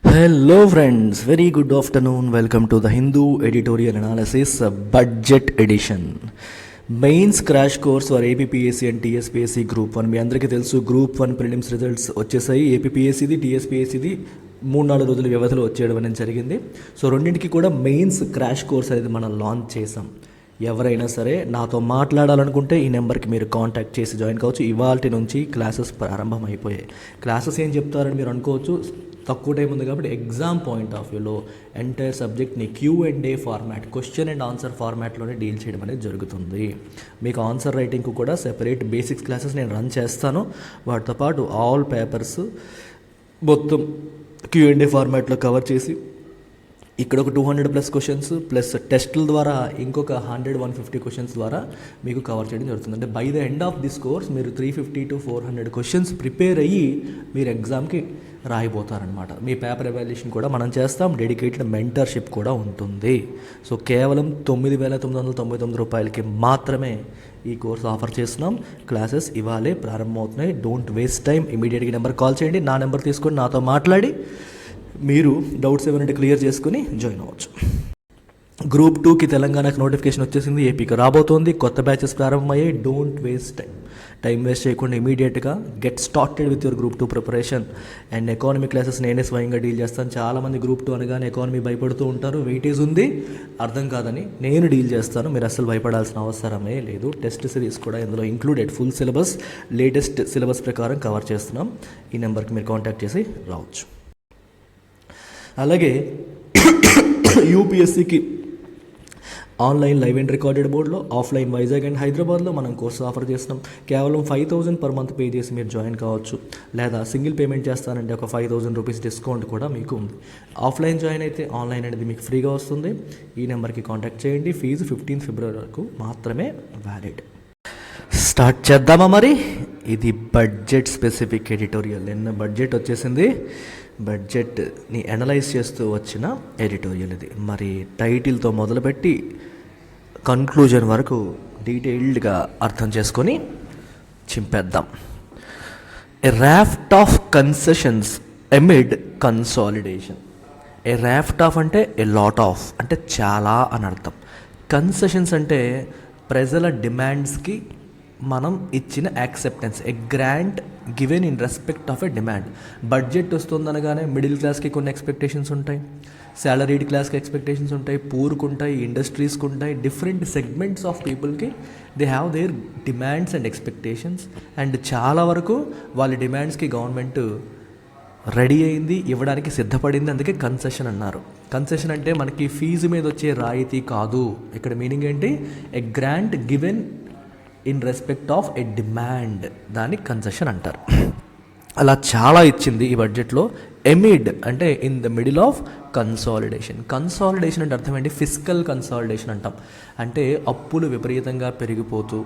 Hello friends, very good afternoon. Welcome to the Hindu editorial analysis budget edition. Mains crash course for APPSC and TSPSC group 1. మీ అందరికీ తెలుసు group 1 prelims results వచ్చేసాయి. ఏపీపీఎస్సీది టీఎస్పీఎస్సీది 3-4 రోజుల వ్యవధిలో వచ్చేయడం అనేది జరిగింది. సో రెండింటికి కూడా మెయిన్స్ క్రాష్ కోర్స్ అనేది మనం లాంచ్ చేసాం. ఎవరైనా సరే నాతో మాట్లాడాలనుకుంటే ఈ నెంబర్కి మీరు కాంటాక్ట్ చేసి జాయిన్ కావచ్చు. ఇవాల్టి నుంచి క్లాసెస్ ప్రారంభం అయిపోయాయి. క్లాసెస్ ఏం చెప్తారని మీరు అనుకోవచ్చు, తక్కువ టైం ఉంది కాబట్టి ఎగ్జామ్ పాయింట్ ఆఫ్ వ్యూలో ఎంటైర్ సబ్జెక్ట్ని Q&A format, question and answer ఫార్మాట్లోనే డీల్ చేయడం అనేది జరుగుతుంది. మీకు ఆన్సర్ రైటింగ్కు కూడా సెపరేట్ బేసిక్స్ క్లాసెస్ నేను రన్ చేస్తాను. వాటితో పాటు ఆల్ పేపర్స్ మొత్తం Q&A ఫార్మాట్లో కవర్ చేసి ఇక్కడ ఒక 200+ క్వశ్చన్స్ ప్లస్ టెస్టుల ద్వారా ఇంకొక 100-150 క్వశ్చన్స్ ద్వారా మీకు కవర్ చేయడం జరుగుతుంది. అంటే by the end of this course మీరు 350 to 400 క్వశ్చన్స్ ప్రిపేర్ అయ్యి మీరు ఎగ్జామ్కి రాయిపోతారనమాట. మీ పేపర్ ఎవాల్యుయేషన్ కూడా మనం చేస్తాం. డెడికేటెడ్ మెంటర్షిప్ కూడా ఉంటుంది. సో కేవలం 9,999 రూపాయలకి మాత్రమే ఈ కోర్స్ ఆఫర్ చేస్తున్నాం. క్లాసెస్ ఇవాళే ప్రారంభమవుతున్నాయి. Don't waste time. ఇమీడియట్గా నెంబర్ కాల్ చేయండి. నా నెంబర్ తీసుకొని నాతో మాట్లాడి మీరు డౌట్స్ ఏమైనా క్లియర్ చేసుకుని జాయిన్ అవ్వచ్చు. గ్రూప్ 2కి తెలంగాణకు నోటిఫికేషన్ వచ్చేసింది. ఏపీకి రాబోతోంది. కొత్త బ్యాచెస్ ప్రారంభమయ్యాయి. డోంట్ వేస్ట్ టైం వేస్ట్ చేయకుండా ఇమీడియట్గా get started with your group 2 preparation. And economy classes నేనే స్వయంగా డీల్ చేస్తాను. చాలామంది గ్రూప్ 2 అనగానే ఎకానమీ భయపడుతూ ఉంటారు. వెయిటేజ్ ఉంది, అర్థం కాదని నేను డీల్ చేస్తాను. మీరు అసలు భయపడాల్సిన అవసరమే లేదు. టెస్ట్ సిరీస్ కూడా ఇందులో included. Full syllabus, latest syllabus ప్రకారం కవర్ చేస్తున్నాం. ఈ నెంబర్కి మీరు కాంటాక్ట్ చేసి రావచ్చు. అలాగే యూపీఎస్సీకి ఆన్లైన్ లైవ్ అండ్ రికార్డెడ్ బోర్డులో, ఆఫ్లైన్ వైజాగ్ అండ్ హైదరాబాద్లో మనం కోర్సు ఆఫర్ చేస్తున్నాం. కేవలం 5,000 per month పే చేసి మీరు జాయిన్ కావచ్చు. లేదా సింగిల్ పేమెంట్ చేస్తానంటే ఒక 5,000 రూపీస్ డిస్కౌంట్ కూడా మీకు ఉంది. ఆఫ్లైన్ జాయిన్ అయితే ఆన్లైన్ అనేది మీకు ఫ్రీగా వస్తుంది. ఈ నెంబర్కి కాంటాక్ట్ చేయండి. ఫీజు 15 ఫిబ్రవరి వరకు మాత్రమే వ్యాలిడ్. స్టార్ట్ చేద్దామా మరి? ఇది బడ్జెట్ స్పెసిఫిక్ ఎడిటోరియల్. నిన్న బడ్జెట్ వచ్చేసింది. బడ్జెట్ని అనలైజ్ చేస్తూ వచ్చిన ఎడిటోరియల్ ఇది. మరి టైటిల్తో మొదలుపెట్టి కన్క్లూజన్ వరకు డీటెయిల్డ్గా అర్థం చేసుకొని చింపేద్దాం. A raft of concessions amid consolidation. A raft of అంటే ఏ లాట్ ఆఫ్ అంటే చాలా అని అర్థం. కన్సెషన్స్ అంటే ప్రజల డిమాండ్స్కి మనం ఇచ్చిన acceptance, a grant given in respect of a demand. Budget వస్తుందనగానే మిడిల్ క్లాస్కి కొన్ని ఎక్స్పెక్టేషన్స్ ఉంటాయి, సాలరీడ్ క్లాస్కి ఎక్స్పెక్టేషన్స్ ఉంటాయి, పూర్కి ఉంటాయి, ఇండస్ట్రీస్కి ఉంటాయి. డిఫరెంట్ సెగ్మెంట్స్ ఆఫ్ పీపుల్కి they have their demands and expectations. And చాలా వరకు వాళ్ళ డిమాండ్స్కి గవర్నమెంట్ రెడీ అయింది, ఇవ్వడానికి సిద్ధపడింది. అందుకే కన్సెషన్ అన్నారు. కన్సెషన్ అంటే మనకి ఫీజు మీద వచ్చే రాయితీ కాదు. ఇక్కడ మీనింగ్ ఏంటి? A grant given in respect of a demand, దాన్ని కన్సెషన్ అంటారు. అలా చాలా ఇచ్చింది ఈ బడ్జెట్లో. ఎమిడ్ అంటే in the middle of consolidation. Consolidation అంటే అర్థం ఏంటి? ఫిస్కల్ కన్సాలిడేషన్ అంటాం. అంటే అప్పులు విపరీతంగా పెరిగిపోతూ,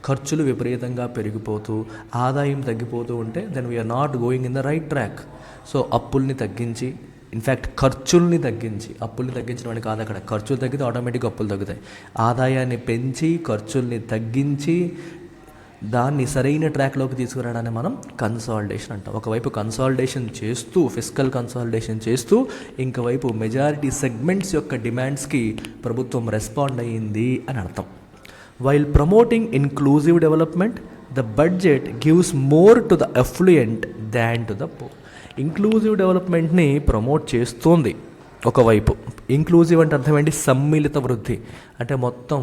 ఖర్చులు విపరీతంగా పెరిగిపోతూ, ఆదాయం తగ్గిపోతూ ఉంటే then we are not going in the right track. So అప్పుల్ని తగ్గించి, ఇన్ఫ్యాక్ట్ ఖర్చుల్ని తగ్గించి, అప్పుల్ని తగ్గించడం అని కాదు, అక్కడ ఖర్చులు తగ్గితే ఆటోమేటిక్గా అప్పులు తగ్గుతాయి. ఆదాయాన్ని పెంచి ఖర్చుల్ని తగ్గించి దాన్ని సరైన ట్రాక్లోకి తీసుకురావడాన్ని మనం కన్సాలిడేషన్ అంటాం. ఒకవైపు కన్సాలిడేషన్ చేస్తూ, ఫిస్కల్ కన్సాలిడేషన్ చేస్తూ, ఇంకోవైపు మెజారిటీ సెగ్మెంట్స్ యొక్క డిమాండ్స్కి ప్రభుత్వం రెస్పాండ్ అయ్యింది అని అర్థం. While promoting inclusive development, the budget gives more to the affluent than to the poor. Inclusive డెవలప్మెంట్ని ప్రమోట్ చేస్తోంది ఒకవైపు. ఇంక్లూజివ్ అంటే అర్థం ఏంటి? సమ్మిళిత వృద్ధి. అంటే మొత్తం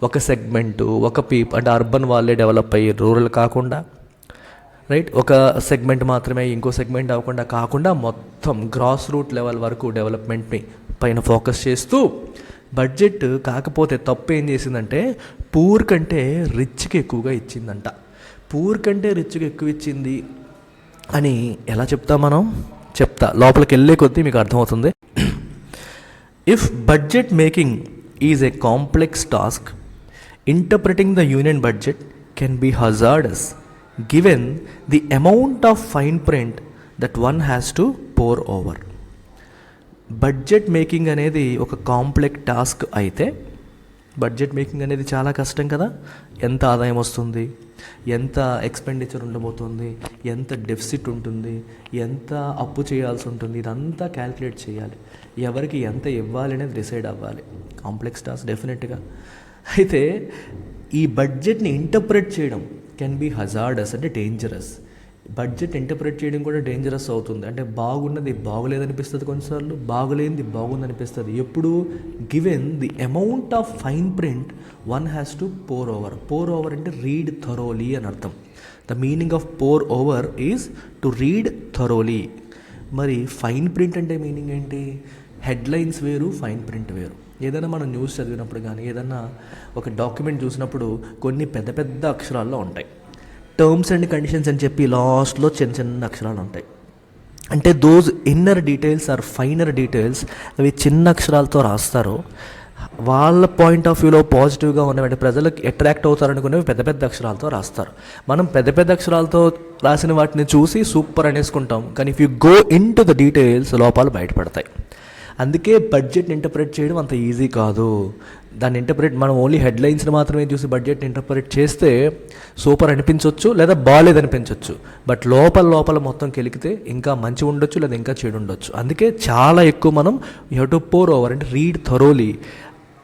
ఒక సెగ్మెంటు, ఒక అంటే అర్బన్ వాళ్ళే డెవలప్ అయ్యి రూరల్ కాకుండా, రైట్, ఒక సెగ్మెంట్ మాత్రమే ఇంకో సెగ్మెంట్ అవ్వకుండా కాకుండా మొత్తం గ్రాస్ రూట్ లెవెల్ వరకు డెవలప్మెంట్ని పైన ఫోకస్ చేస్తూ బడ్జెట్. కాకపోతే తప్పు ఏం చేసిందంటే పూర్ కంటే రిచ్కి ఎక్కువగా ఇచ్చిందంట. పూర్ కంటే రిచ్కి ఎక్కువ ఇచ్చింది అని ఎలా చెప్తాం మనం? చెప్తా, లోపలికి వెళ్ళే కొద్దీ మీకు అర్థమవుతుంది. If budget making is a complex task, interpreting the union budget can be hazardous given the amount of fine print that one has to pour over. Budget making అనేది ఒక కాంప్లెక్స్ టాస్క్ అయితే బడ్జెట్ మేకింగ్ అనేది చాలా కష్టం కదా. ఎంత ఆదాయం వస్తుంది, ఎంత ఎక్స్పెండిచర్ ఉండబోతుంది, ఎంత డెఫిసిట్ ఉంటుంది, ఎంత అప్పు చేయాల్సి ఉంటుంది, ఇదంతా క్యాల్కులేట్ చేయాలి. ఎవరికి ఎంత ఇవ్వాలి అనేది డిసైడ్ అవ్వాలి. కాంప్లెక్స్ టాస్క్ డెఫినెట్గా. అయితే ఈ బడ్జెట్ని ఇంటర్ప్రెట్ చేయడం కెన్ బి హజార్డస్, అంటే డేంజరస్. బడ్జెట్ ఇంటర్ప్రెట్ చేయడం కూడా డేంజరస్ అవుతుంది. అంటే బాగున్నది బాగులేదనిపిస్తుంది, కొన్నిసార్లు బాగులేనిది బాగుందనిపిస్తుంది. ఎప్పుడు given the amount of fine print one has to pour over. Pore over అంటే రీడ్ థరోలీ అని అర్థం. The meaning of pore over is to read thoroughly. మరి ఫైన్ ప్రింట్ అంటే మీనింగ్ ఏంటి? హెడ్లైన్స్ వేరు, ఫైన్ ప్రింట్ వేరు. ఏదైనా మనం న్యూస్ చదివినప్పుడు కానీ ఏదైనా ఒక డాక్యుమెంట్ చూసినప్పుడు కొన్ని పెద్ద పెద్ద అక్షరాల్లో ఉంటాయి. టర్మ్స్ అండ్ కండిషన్స్ అని చెప్పి లాస్ట్లో చిన్న చిన్న అక్షరాలు ఉంటాయి. అంటే those inner details are finer details, అవి చిన్న అక్షరాలతో రాస్తారు. వాళ్ళ పాయింట్ ఆఫ్ వ్యూలో పాజిటివ్గా ఉన్నవంటే ప్రజలకు అట్రాక్ట్ అవుతారనుకునేవి పెద్ద పెద్ద అక్షరాలతో రాస్తారు. మనం పెద్ద పెద్ద అక్షరాలతో రాసిన వాటిని చూసి సూపర్ అనేసుకుంటాం. కానీ if you go in to the details లోపాలు బయటపడతాయి. అందుకే బడ్జెట్ని ఇంటర్ప్రెట్ చేయడం అంత ఈజీ కాదు. దాన్ని మనం ఓన్లీ హెడ్లైన్స్ని మాత్రమే చూసి బడ్జెట్ని ఇంటర్ప్రెట్ చేస్తే సూపర్ అనిపించవచ్చు, లేదా బాగాలేదు అనిపించవచ్చు. బట్ లోపల మొత్తం కెలికితే ఇంకా మంచి ఉండొచ్చు, లేదా ఇంకా చెడు ఉండొచ్చు. అందుకే చాలా ఎక్కువ మనం you have to pour over, అంటే రీడ్ థరోలీ.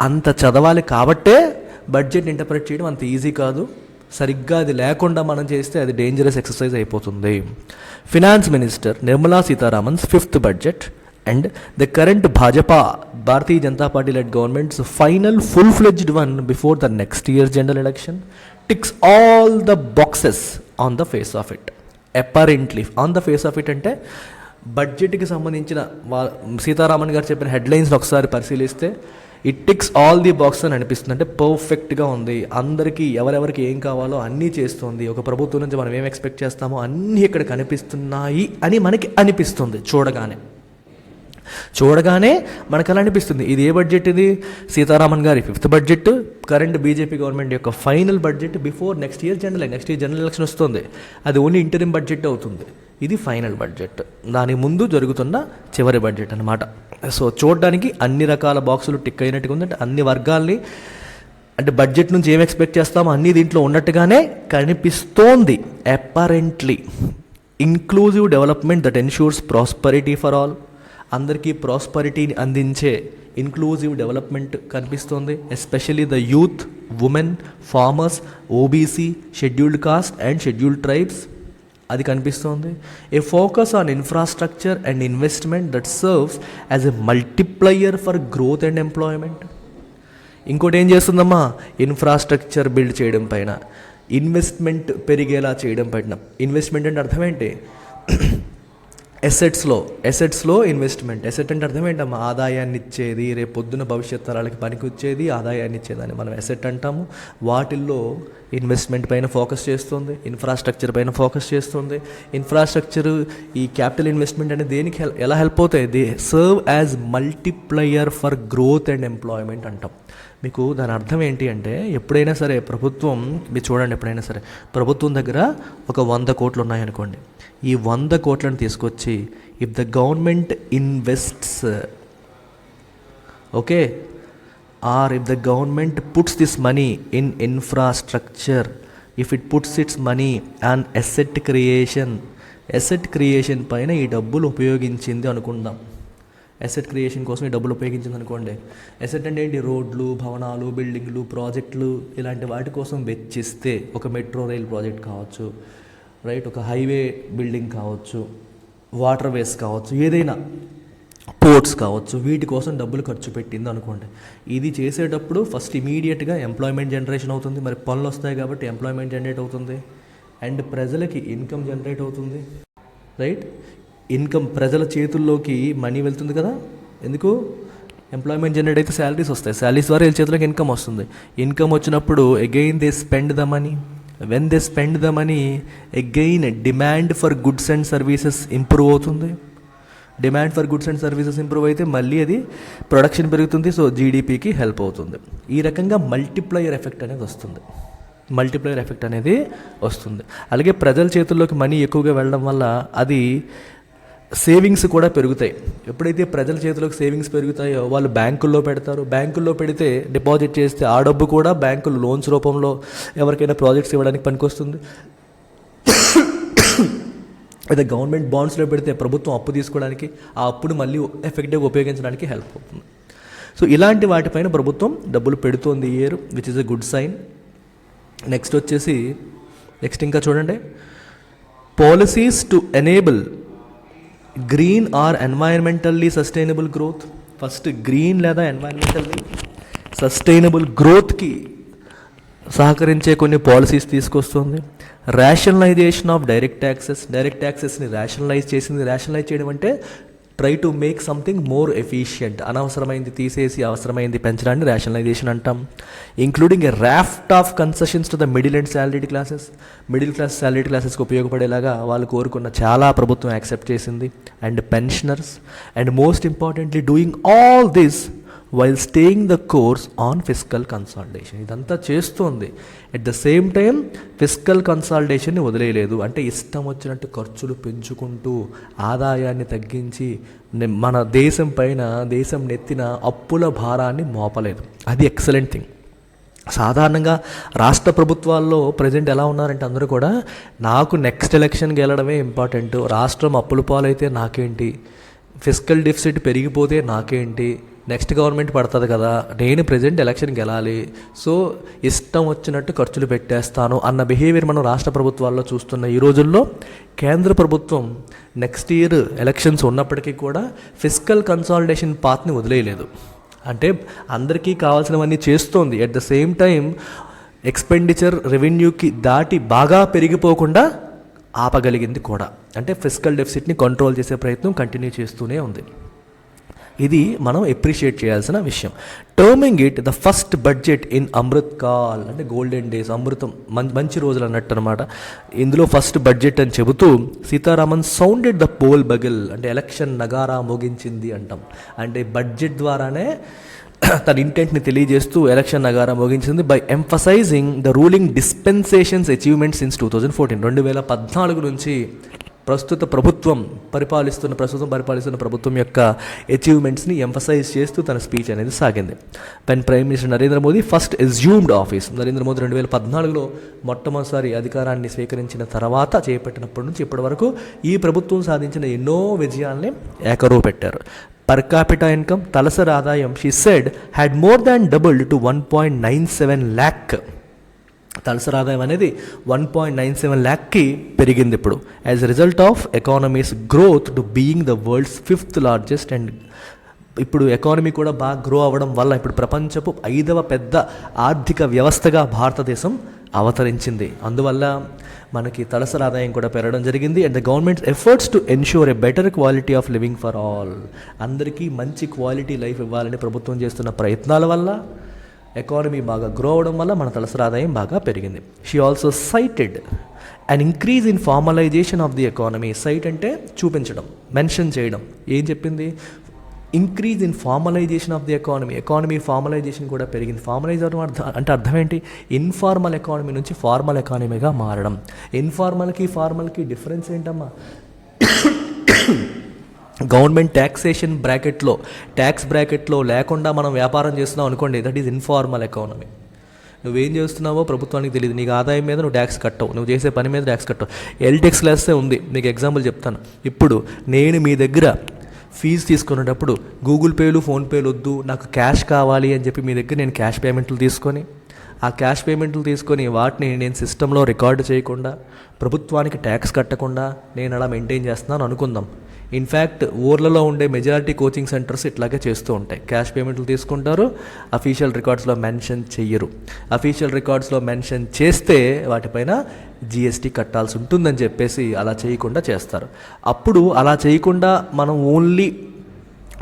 అంత చదవాలి. కాబట్టే బడ్జెట్ ఇంటర్ప్రెట్ చేయడం అంత ఈజీ కాదు. సరిగ్గా అది లేకుండా మనం చేస్తే అది డేంజరస్ ఎక్సర్సైజ్ అయిపోతుంది. Finance minister Nirmala Sitharaman's 5th budget and the current Bharatiya Janata Party led government's final full-fledged one before the next year's general election ticks all the boxes on the face of it. Apparently on the face of it అంటే బడ్జెట్కి సంబంధించిన సీతారామన్ గారు చెప్పిన headlines ఒకసారి పరిశీలిస్తే it ticks all the boxes అని అనిపిస్తుంది. అంటే పర్ఫెక్ట్గా ఉంది. అందరికీ ఎవరెవరికి ఏం కావాలో అన్నీ చేస్తుంది. ఒక ప్రభుత్వం నుంచి మనం ఏం ఎక్స్పెక్ట్ చేస్తామో అన్నీ ఇక్కడ కనిపిస్తున్నాయి అని మనకి అనిపిస్తుంది చూడగానే మనకు అలా అనిపిస్తుంది. ఇది ఏ బడ్జెట్? ఇది సీతారామన్ గారి 5th budget, current BJP government యొక్క final budget before next year general election వస్తుంది. అది ఓన్లీ ఇంటరిమ్ బడ్జెట్ అవుతుంది. ఇది ఫైనల్ బడ్జెట్, దాని ముందు జరుగుతున్న చివరి బడ్జెట్ అనమాట. సో చూడడానికి అన్ని రకాల బాక్సులు టిక్ అయినట్టుగా ఉంది. అంటే అన్ని వర్గాల్ని, అంటే బడ్జెట్ నుంచి ఏం ఎక్స్పెక్ట్ చేస్తామో అన్నీ దీంట్లో ఉన్నట్టుగానే కనిపిస్తోంది. Apparently inclusive development that ensures prosperity for all. అందరికీ ప్రాస్పరిటీని అందించే ఇన్క్లూజివ్ డెవలప్మెంట్ కనిపిస్తుంది. Especially the youth, women, farmers, OBC, scheduled cost and scheduled tribes, అది కనిపిస్తుంది. ఏ focus on infrastructure and investment that serves as a multiplier for growth and employment. ఇంకోటి ఏం చేస్తుందమ్మా? Infrastructure build చేయడం పైన, investment పెరిగేలా చేయడం పైన. ఇన్వెస్ట్మెంట్ అంటే అర్థం ఏంటి? ఎసెట్స్లో ఇన్వెస్ట్మెంట్. ఎసెట్ అంటే అర్థం ఏంటమ్మా? ఆదాయాన్ని ఇచ్చేది, రేపు పొద్దున భవిష్యత్ తరాలకి పనికి వచ్చేది, ఆదాయాన్ని ఇచ్చేదని మనం ఎసెట్ అంటాము. వాటిల్లో ఇన్వెస్ట్మెంట్ పైన ఫోకస్ చేస్తుంది, ఇన్ఫ్రాస్ట్రక్చర్ పైన ఫోకస్ చేస్తుంది. ఇన్ఫ్రాస్ట్రక్చర్, ఈ క్యాపిటల్ ఇన్వెస్ట్మెంట్ అనేది దేనికి ఎలా హెల్ప్ అవుతాయి? They serve as multiplier for growth and employment అంటాం. మీకు దాని అర్థం ఏంటి అంటే, ఎప్పుడైనా సరే ప్రభుత్వం, మీరు చూడండి, ఎప్పుడైనా సరే ప్రభుత్వం దగ్గర ఒక 100 కోట్లు ఉన్నాయనుకోండి. ఈ 100 కోట్లను తీసుకొచ్చి if the government invests, okay, or if the government puts this money in infrastructure, if it puts its money and asset creation పైన ఈ డబ్బులు ఉపయోగించింది అనుకుందాం. ఎసెట్ క్రియేషన్ కోసం ఈ డబ్బులు ఉపయోగించింది అనుకోండి. ఎసెట్ అంటే ఏంటి? రోడ్లు, భవనాలు, బిల్డింగ్లు, ప్రాజెక్టులు, ఇలాంటి వాటి కోసం వెచ్చిస్తే, ఒక మెట్రో రైల్ ప్రాజెక్ట్ కావచ్చు, రైట్, ఒక హైవే బిల్డింగ్ కావచ్చు, వాటర్ వేస్ కావచ్చు, ఏదైనా పోర్ట్స్ కావచ్చు, వీటి కోసం డబ్బులు ఖర్చు పెట్టింది అనుకోండి. ఇది చేసేటప్పుడు ఫస్ట్ ఇమీడియట్గా ఎంప్లాయ్మెంట్ జనరేషన్ అవుతుంది. మరి పనులు వస్తాయి కాబట్టి ఎంప్లాయ్మెంట్ జనరేట్ అవుతుంది అండ్ ప్రజలకి ఇన్కమ్ జనరేట్ అవుతుంది, రైట్. ఇన్కమ్, ప్రజల చేతుల్లోకి మనీ వెళ్తుంది కదా. ఎందుకు? ఎంప్లాయ్మెంట్ జనరేట్ అయితే శాలరీస్ వస్తాయి. శాలరీస్ ద్వారా వీళ్ళ చేతుల్లోకి ఇన్కమ్ వస్తుంది. ఇన్కమ్ వచ్చినప్పుడు again they spend the money. When they spend the money again demand for goods and services improve అవుతుంది. Demand for goods and services improve అయితే మళ్ళీ అది ప్రొడక్షన్ పెరుగుతుంది. సో జీడిపికి హెల్ప్ అవుతుంది. ఈ రకంగా మల్టిప్లయర్ ఎఫెక్ట్ అనేది వస్తుంది. అలాగే ప్రజల చేతుల్లోకి మనీ ఎక్కువగా వెళ్ళడం వల్ల అది సేవింగ్స్ కూడా పెరుగుతాయి. ఎప్పుడైతే ప్రజల చేతిలోకి సేవింగ్స్ పెరుగుతాయో వాళ్ళు బ్యాంకుల్లో పెడతారు. బ్యాంకుల్లో పెడితే డిపాజిట్ చేస్తే ఆ డబ్బు కూడా బ్యాంకులు లోన్స్ రూపంలో ఎవరికైనా ప్రాజెక్ట్స్ ఇవ్వడానికి పనికొస్తుంది. అదే గవర్నమెంట్ బాండ్స్లో పెడితే ప్రభుత్వం అప్పు తీసుకోవడానికి, ఆ అప్పును మళ్ళీ ఎఫెక్టివ్గా ఉపయోగించడానికి హెల్ప్ అవుతుంది. సో ఇలాంటి వాటిపైన ప్రభుత్వం డబ్బులు పెడుతోంది ఈ year, which is a good sign. Next ఇంకా చూడండి, policies to enable green or environmentally sustainable growth. First green లేదా ఎన్వైరన్మెంటల్లీ సస్టైనబుల్ గ్రోత్కి సహకరించే కొన్ని పాలసీస్ తీసుకొస్తుంది. రేషనలైజేషన్ ఆఫ్ డైరెక్ట్ ట్యాక్సెస్ని రేషనలైజ్ చేయడం అంటే try to make something more efficient. అనవసరమైంది తీసేసి అవసరమైంది పెంచడాన్ని రేషనలైజేషన్ అంటాం. Including a raft of concessions to the middle and salaried classes. Middle class salaried క్లాసెస్కి ఉపయోగపడేలాగా వాళ్ళు కోరుకున్న చాలా ప్రభుత్వం యాక్సెప్ట్ చేసింది. And pensioners, and most importantly doing all this while staying the course on fiscal consolidation. ఇదంతా చేస్తోంది. At the same time fiscal కన్సాలిడేషన్ని వదిలేయలేదు. అంటే ఇష్టం వచ్చినట్టు ఖర్చులు పెంచుకుంటూ ఆదాయాన్ని తగ్గించి మన దేశం నెత్తిన అప్పుల భారాన్ని మోపలేదు. అది ఎక్సలెంట్ థింగ్. సాధారణంగా రాష్ట్ర ప్రభుత్వాల్లో ప్రజెంట్ ఎలా ఉన్నారంటే అందరూ కూడా నాకు నెక్స్ట్ ఎలక్షన్ గెలడమే ఇంపార్టెంట్, రాష్ట్రం అప్పుల పాలైతే నాకేంటి, ఫిస్కల్ డెఫిసిట్ పెరిగిపోతే నాకేంటి, నెక్స్ట్ గవర్నమెంట్ పడుతుంది కదా, నేను ప్రజెంట్ ఎలక్షన్కి వెళ్ళాలి, సో ఇష్టం వచ్చినట్టు ఖర్చులు పెట్టేస్తాను అన్న బిహేవియర్ మనం రాష్ట్ర ప్రభుత్వాల్లో చూస్తున్న ఈ రోజుల్లో కేంద్ర ప్రభుత్వం నెక్స్ట్ ఇయర్ ఎలక్షన్స్ ఉన్నప్పటికీ కూడా ఫిస్కల్ కన్సాలిడేషన్ పాత్ని వదిలేయలేదు. అంటే అందరికీ కావాల్సినవన్నీ చేస్తోంది. At the same time expenditure రెవెన్యూకి దాటి బాగా పెరిగిపోకుండా ఆపగలిగింది కూడా. అంటే ఫిస్కల్ డెఫిసిట్ని కంట్రోల్ చేసే ప్రయత్నం కంటిన్యూ చేస్తూనే ఉంది. ఇది మనం ఎప్రిషియేట్ చేయాల్సిన విషయం. Terming it the first budget in Amrit Kaal, అంటే గోల్డెన్ డేస్, అమృతం మంచి రోజులు అన్నట్టు అనమాట. ఇందులో ఫస్ట్ బడ్జెట్ అని చెబుతూ Sitharaman sounded the poll bugle, అంటే ఎలక్షన్ నగారా మోగించింది అంటాం. అంటే బడ్జెట్ ద్వారానే తన ఇంటెంట్ని తెలియజేస్తూ ఎలక్షన్ నగారా మోగించింది. By emphasising the ruling dispensation's achievement since 2014, 2014 నుంచి ప్రస్తుతం పరిపాలిస్తున్న ప్రభుత్వం యొక్క అచీవ్మెంట్స్ని ఎంఫసైజ్ చేస్తూ తన స్పీచ్ అనేది సాగింది. Prime minister Narendra Modi first assumed office. Narendra Modi 2014లో మొట్టమొదటిసారి అధికారాన్ని స్వీకరించిన తర్వాత చేపట్టినప్పటి నుంచి ఇప్పటి వరకు ఈ ప్రభుత్వం సాధించిన ఎన్నో విజయాల్ని ఏకరువు పెట్టారు. పర్ క్యాపిటా ఇన్కమ్, తలసరి ఆదాయం, she said had more than doubled to 1.97 lakh. తలసరి ఆదాయం అనేది 1.97 lakh పెరిగింది ఇప్పుడు. As a result of economies growth to being the world's 5th largest. And ఇప్పుడు ఎకానమీ కూడా బాగా గ్రో అవ్వడం వల్ల ఇప్పుడు ప్రపంచపు 5వ పెద్ద ఆర్థిక వ్యవస్థగా భారతదేశం అవతరించింది. అందువల్ల మనకి తలసరి ఆదాయం కూడా పెరగడం జరిగింది. And the governments efforts to ensure a better quality of living for all. అందరికీ మంచి క్వాలిటీ లైఫ్ ఇవ్వాలని ప్రభుత్వం చేస్తున్న ప్రయత్నాల వల్ల, ఎకానమీ బాగా గ్రో అవడం వల్ల మన తలసరి ఆదాయం బాగా పెరిగింది. She also cited and increase in formalization of the economy. Cite అంటే చూపించడం, మెన్షన్ చేయడం. ఏం చెప్పింది? Increase in formalization of the economy formalization కూడా పెరిగింది. ఫార్మలైజ్ అవడం అంటే అర్థం ఏంటి? ఇన్ఫార్మల్ ఎకానమీ నుంచి ఫార్మల్ ఎకానమీగా మారడం. ఇన్ఫార్మల్కి ఫార్మల్కి డిఫరెన్స్ ఏంటమ్మా? గవర్నమెంట్ ట్యాక్స్ బ్రాకెట్లో లేకుండా మనం వ్యాపారం చేస్తున్నాం అనుకోండి, దట్ ఈజ్ ఇన్ఫార్మల్ ఎకానమీ. నువ్వేం చేస్తున్నావో ప్రభుత్వానికి తెలియదు, నీకు ఆదాయం మీద నువ్వు ట్యాక్స్ కట్టవు, నువ్వు చేసే పని మీద ట్యాక్స్ కట్టవు. ఎల్టెక్స్ క్లాసే ఉంది. మీకు ఎగ్జాంపుల్ చెప్తాను. ఇప్పుడు నేను మీ దగ్గర ఫీజు తీసుకునేటప్పుడు గూగుల్ పేలు, ఫోన్పేలు వద్దు, నాకు క్యాష్ కావాలి అని చెప్పి మీ దగ్గర నేను క్యాష్ పేమెంట్లు తీసుకొని వాటిని నేను సిస్టంలో రికార్డు చేయకుండా, ప్రభుత్వానికి ట్యాక్స్ కట్టకుండా నేను అలా మెయింటైన్ చేస్తున్నాను అనుకుందాం. ఇన్ఫ్యాక్ట్ ఊర్లలో ఉండే మెజారిటీ కోచింగ్ సెంటర్స్ ఇట్లాగే చేస్తూ ఉంటాయి. క్యాష్ పేమెంట్లు తీసుకుంటారు, అఫీషియల్ రికార్డ్స్లో మెన్షన్ చెయ్యరు. అఫీషియల్ రికార్డ్స్లో మెన్షన్ చేస్తే వాటిపైన జిఎస్టీ కట్టాల్సి ఉంటుందని చెప్పేసి అలా చేయకుండా చేస్తారు. అప్పుడు అలా చేయకుండా మనం ఓన్లీ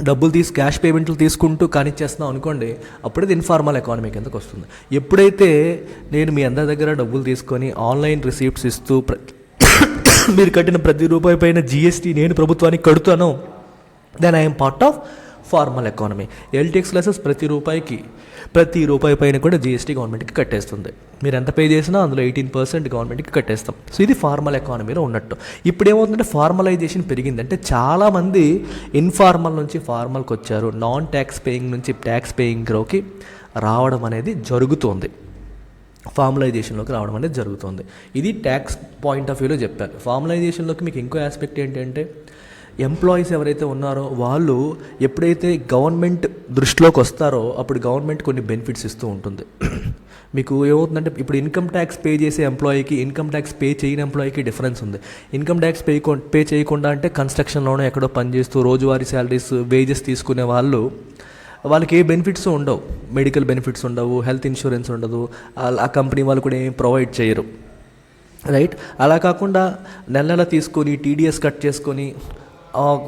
డబ్బులు క్యాష్ పేమెంట్లు తీసుకుంటూ కానిచ్చేస్తున్నాం అనుకోండి, అప్పుడైతే ఇన్ఫార్మల్ ఎకానమీ కిందకు వస్తుంది. ఎప్పుడైతే నేను మీ అందరి దగ్గర డబ్బులు తీసుకొని ఆన్లైన్ రిసీప్ట్స్ ఇస్తూ మీరు కట్టిన ప్రతి రూపాయి పైన జిఎస్టీ నేను ప్రభుత్వానికి కడుతాను, then I'm part of formal economy. LTX classes ప్రతి రూపాయి పైన కూడా జీఎస్టీ గవర్నమెంట్కి కట్టేస్తుంది. మీరు ఎంత పే చేసినా అందులో 18% గవర్నమెంట్కి కట్టేస్తాం. సో ఇది ఫార్మల్ ఎకానమీలో ఉన్నట్టు. ఇప్పుడు ఏమవుతుందంటే ఫార్మలైజేషన్ పెరిగింది. అంటే చాలామంది ఇన్ఫార్మల్ నుంచి ఫార్మల్కి వచ్చారు, నాన్ ట్యాక్స్ పేయింగ్ నుంచి ట్యాక్స్ పేయింగ్లోకి రావడం అనేది జరుగుతోంది, ఫార్మలైజేషన్లోకి రావడం అనేది జరుగుతుంది. ఇది ట్యాక్స్ పాయింట్ ఆఫ్ వ్యూలో చెప్పారు. ఫార్మలైజేషన్లోకి మీకు ఇంకో ఆస్పెక్ట్ ఏంటంటే ఎంప్లాయీస్ ఎవరైతే ఉన్నారో వాళ్ళు ఎప్పుడైతే గవర్నమెంట్ దృష్టిలోకి వస్తారో అప్పుడు గవర్నమెంట్ కొన్ని బెనిఫిట్స్ ఇస్తూ ఉంటుంది. మీకు ఏమవుతుందంటే ఇప్పుడు ఇన్కమ్ ట్యాక్స్ పే చేసే ఎంప్లాయీకి, ఇన్కమ్ ట్యాక్స్ పే చేయని ఎంప్లాయీకి డిఫరెన్స్ ఉంది. ఇన్కమ్ ట్యాక్స్ పే చేయకుండా అంటే కన్స్ట్రక్షన్లోనో ఎక్కడో పనిచేస్తూ రోజువారీ శాలరీస్ వేజెస్ తీసుకునే వాళ్ళకి ఏ బెనిఫిట్స్ ఉండవు, మెడికల్ బెనిఫిట్స్ ఉండవు, హెల్త్ ఇన్సూరెన్స్ ఉండదు, ఆ కంపెనీ వాళ్ళు కూడా ఏం ప్రొవైడ్ చేయరు, రైట్? అలా కాకుండా నెల తీసుకొని టీడీఎస్ కట్ చేసుకొని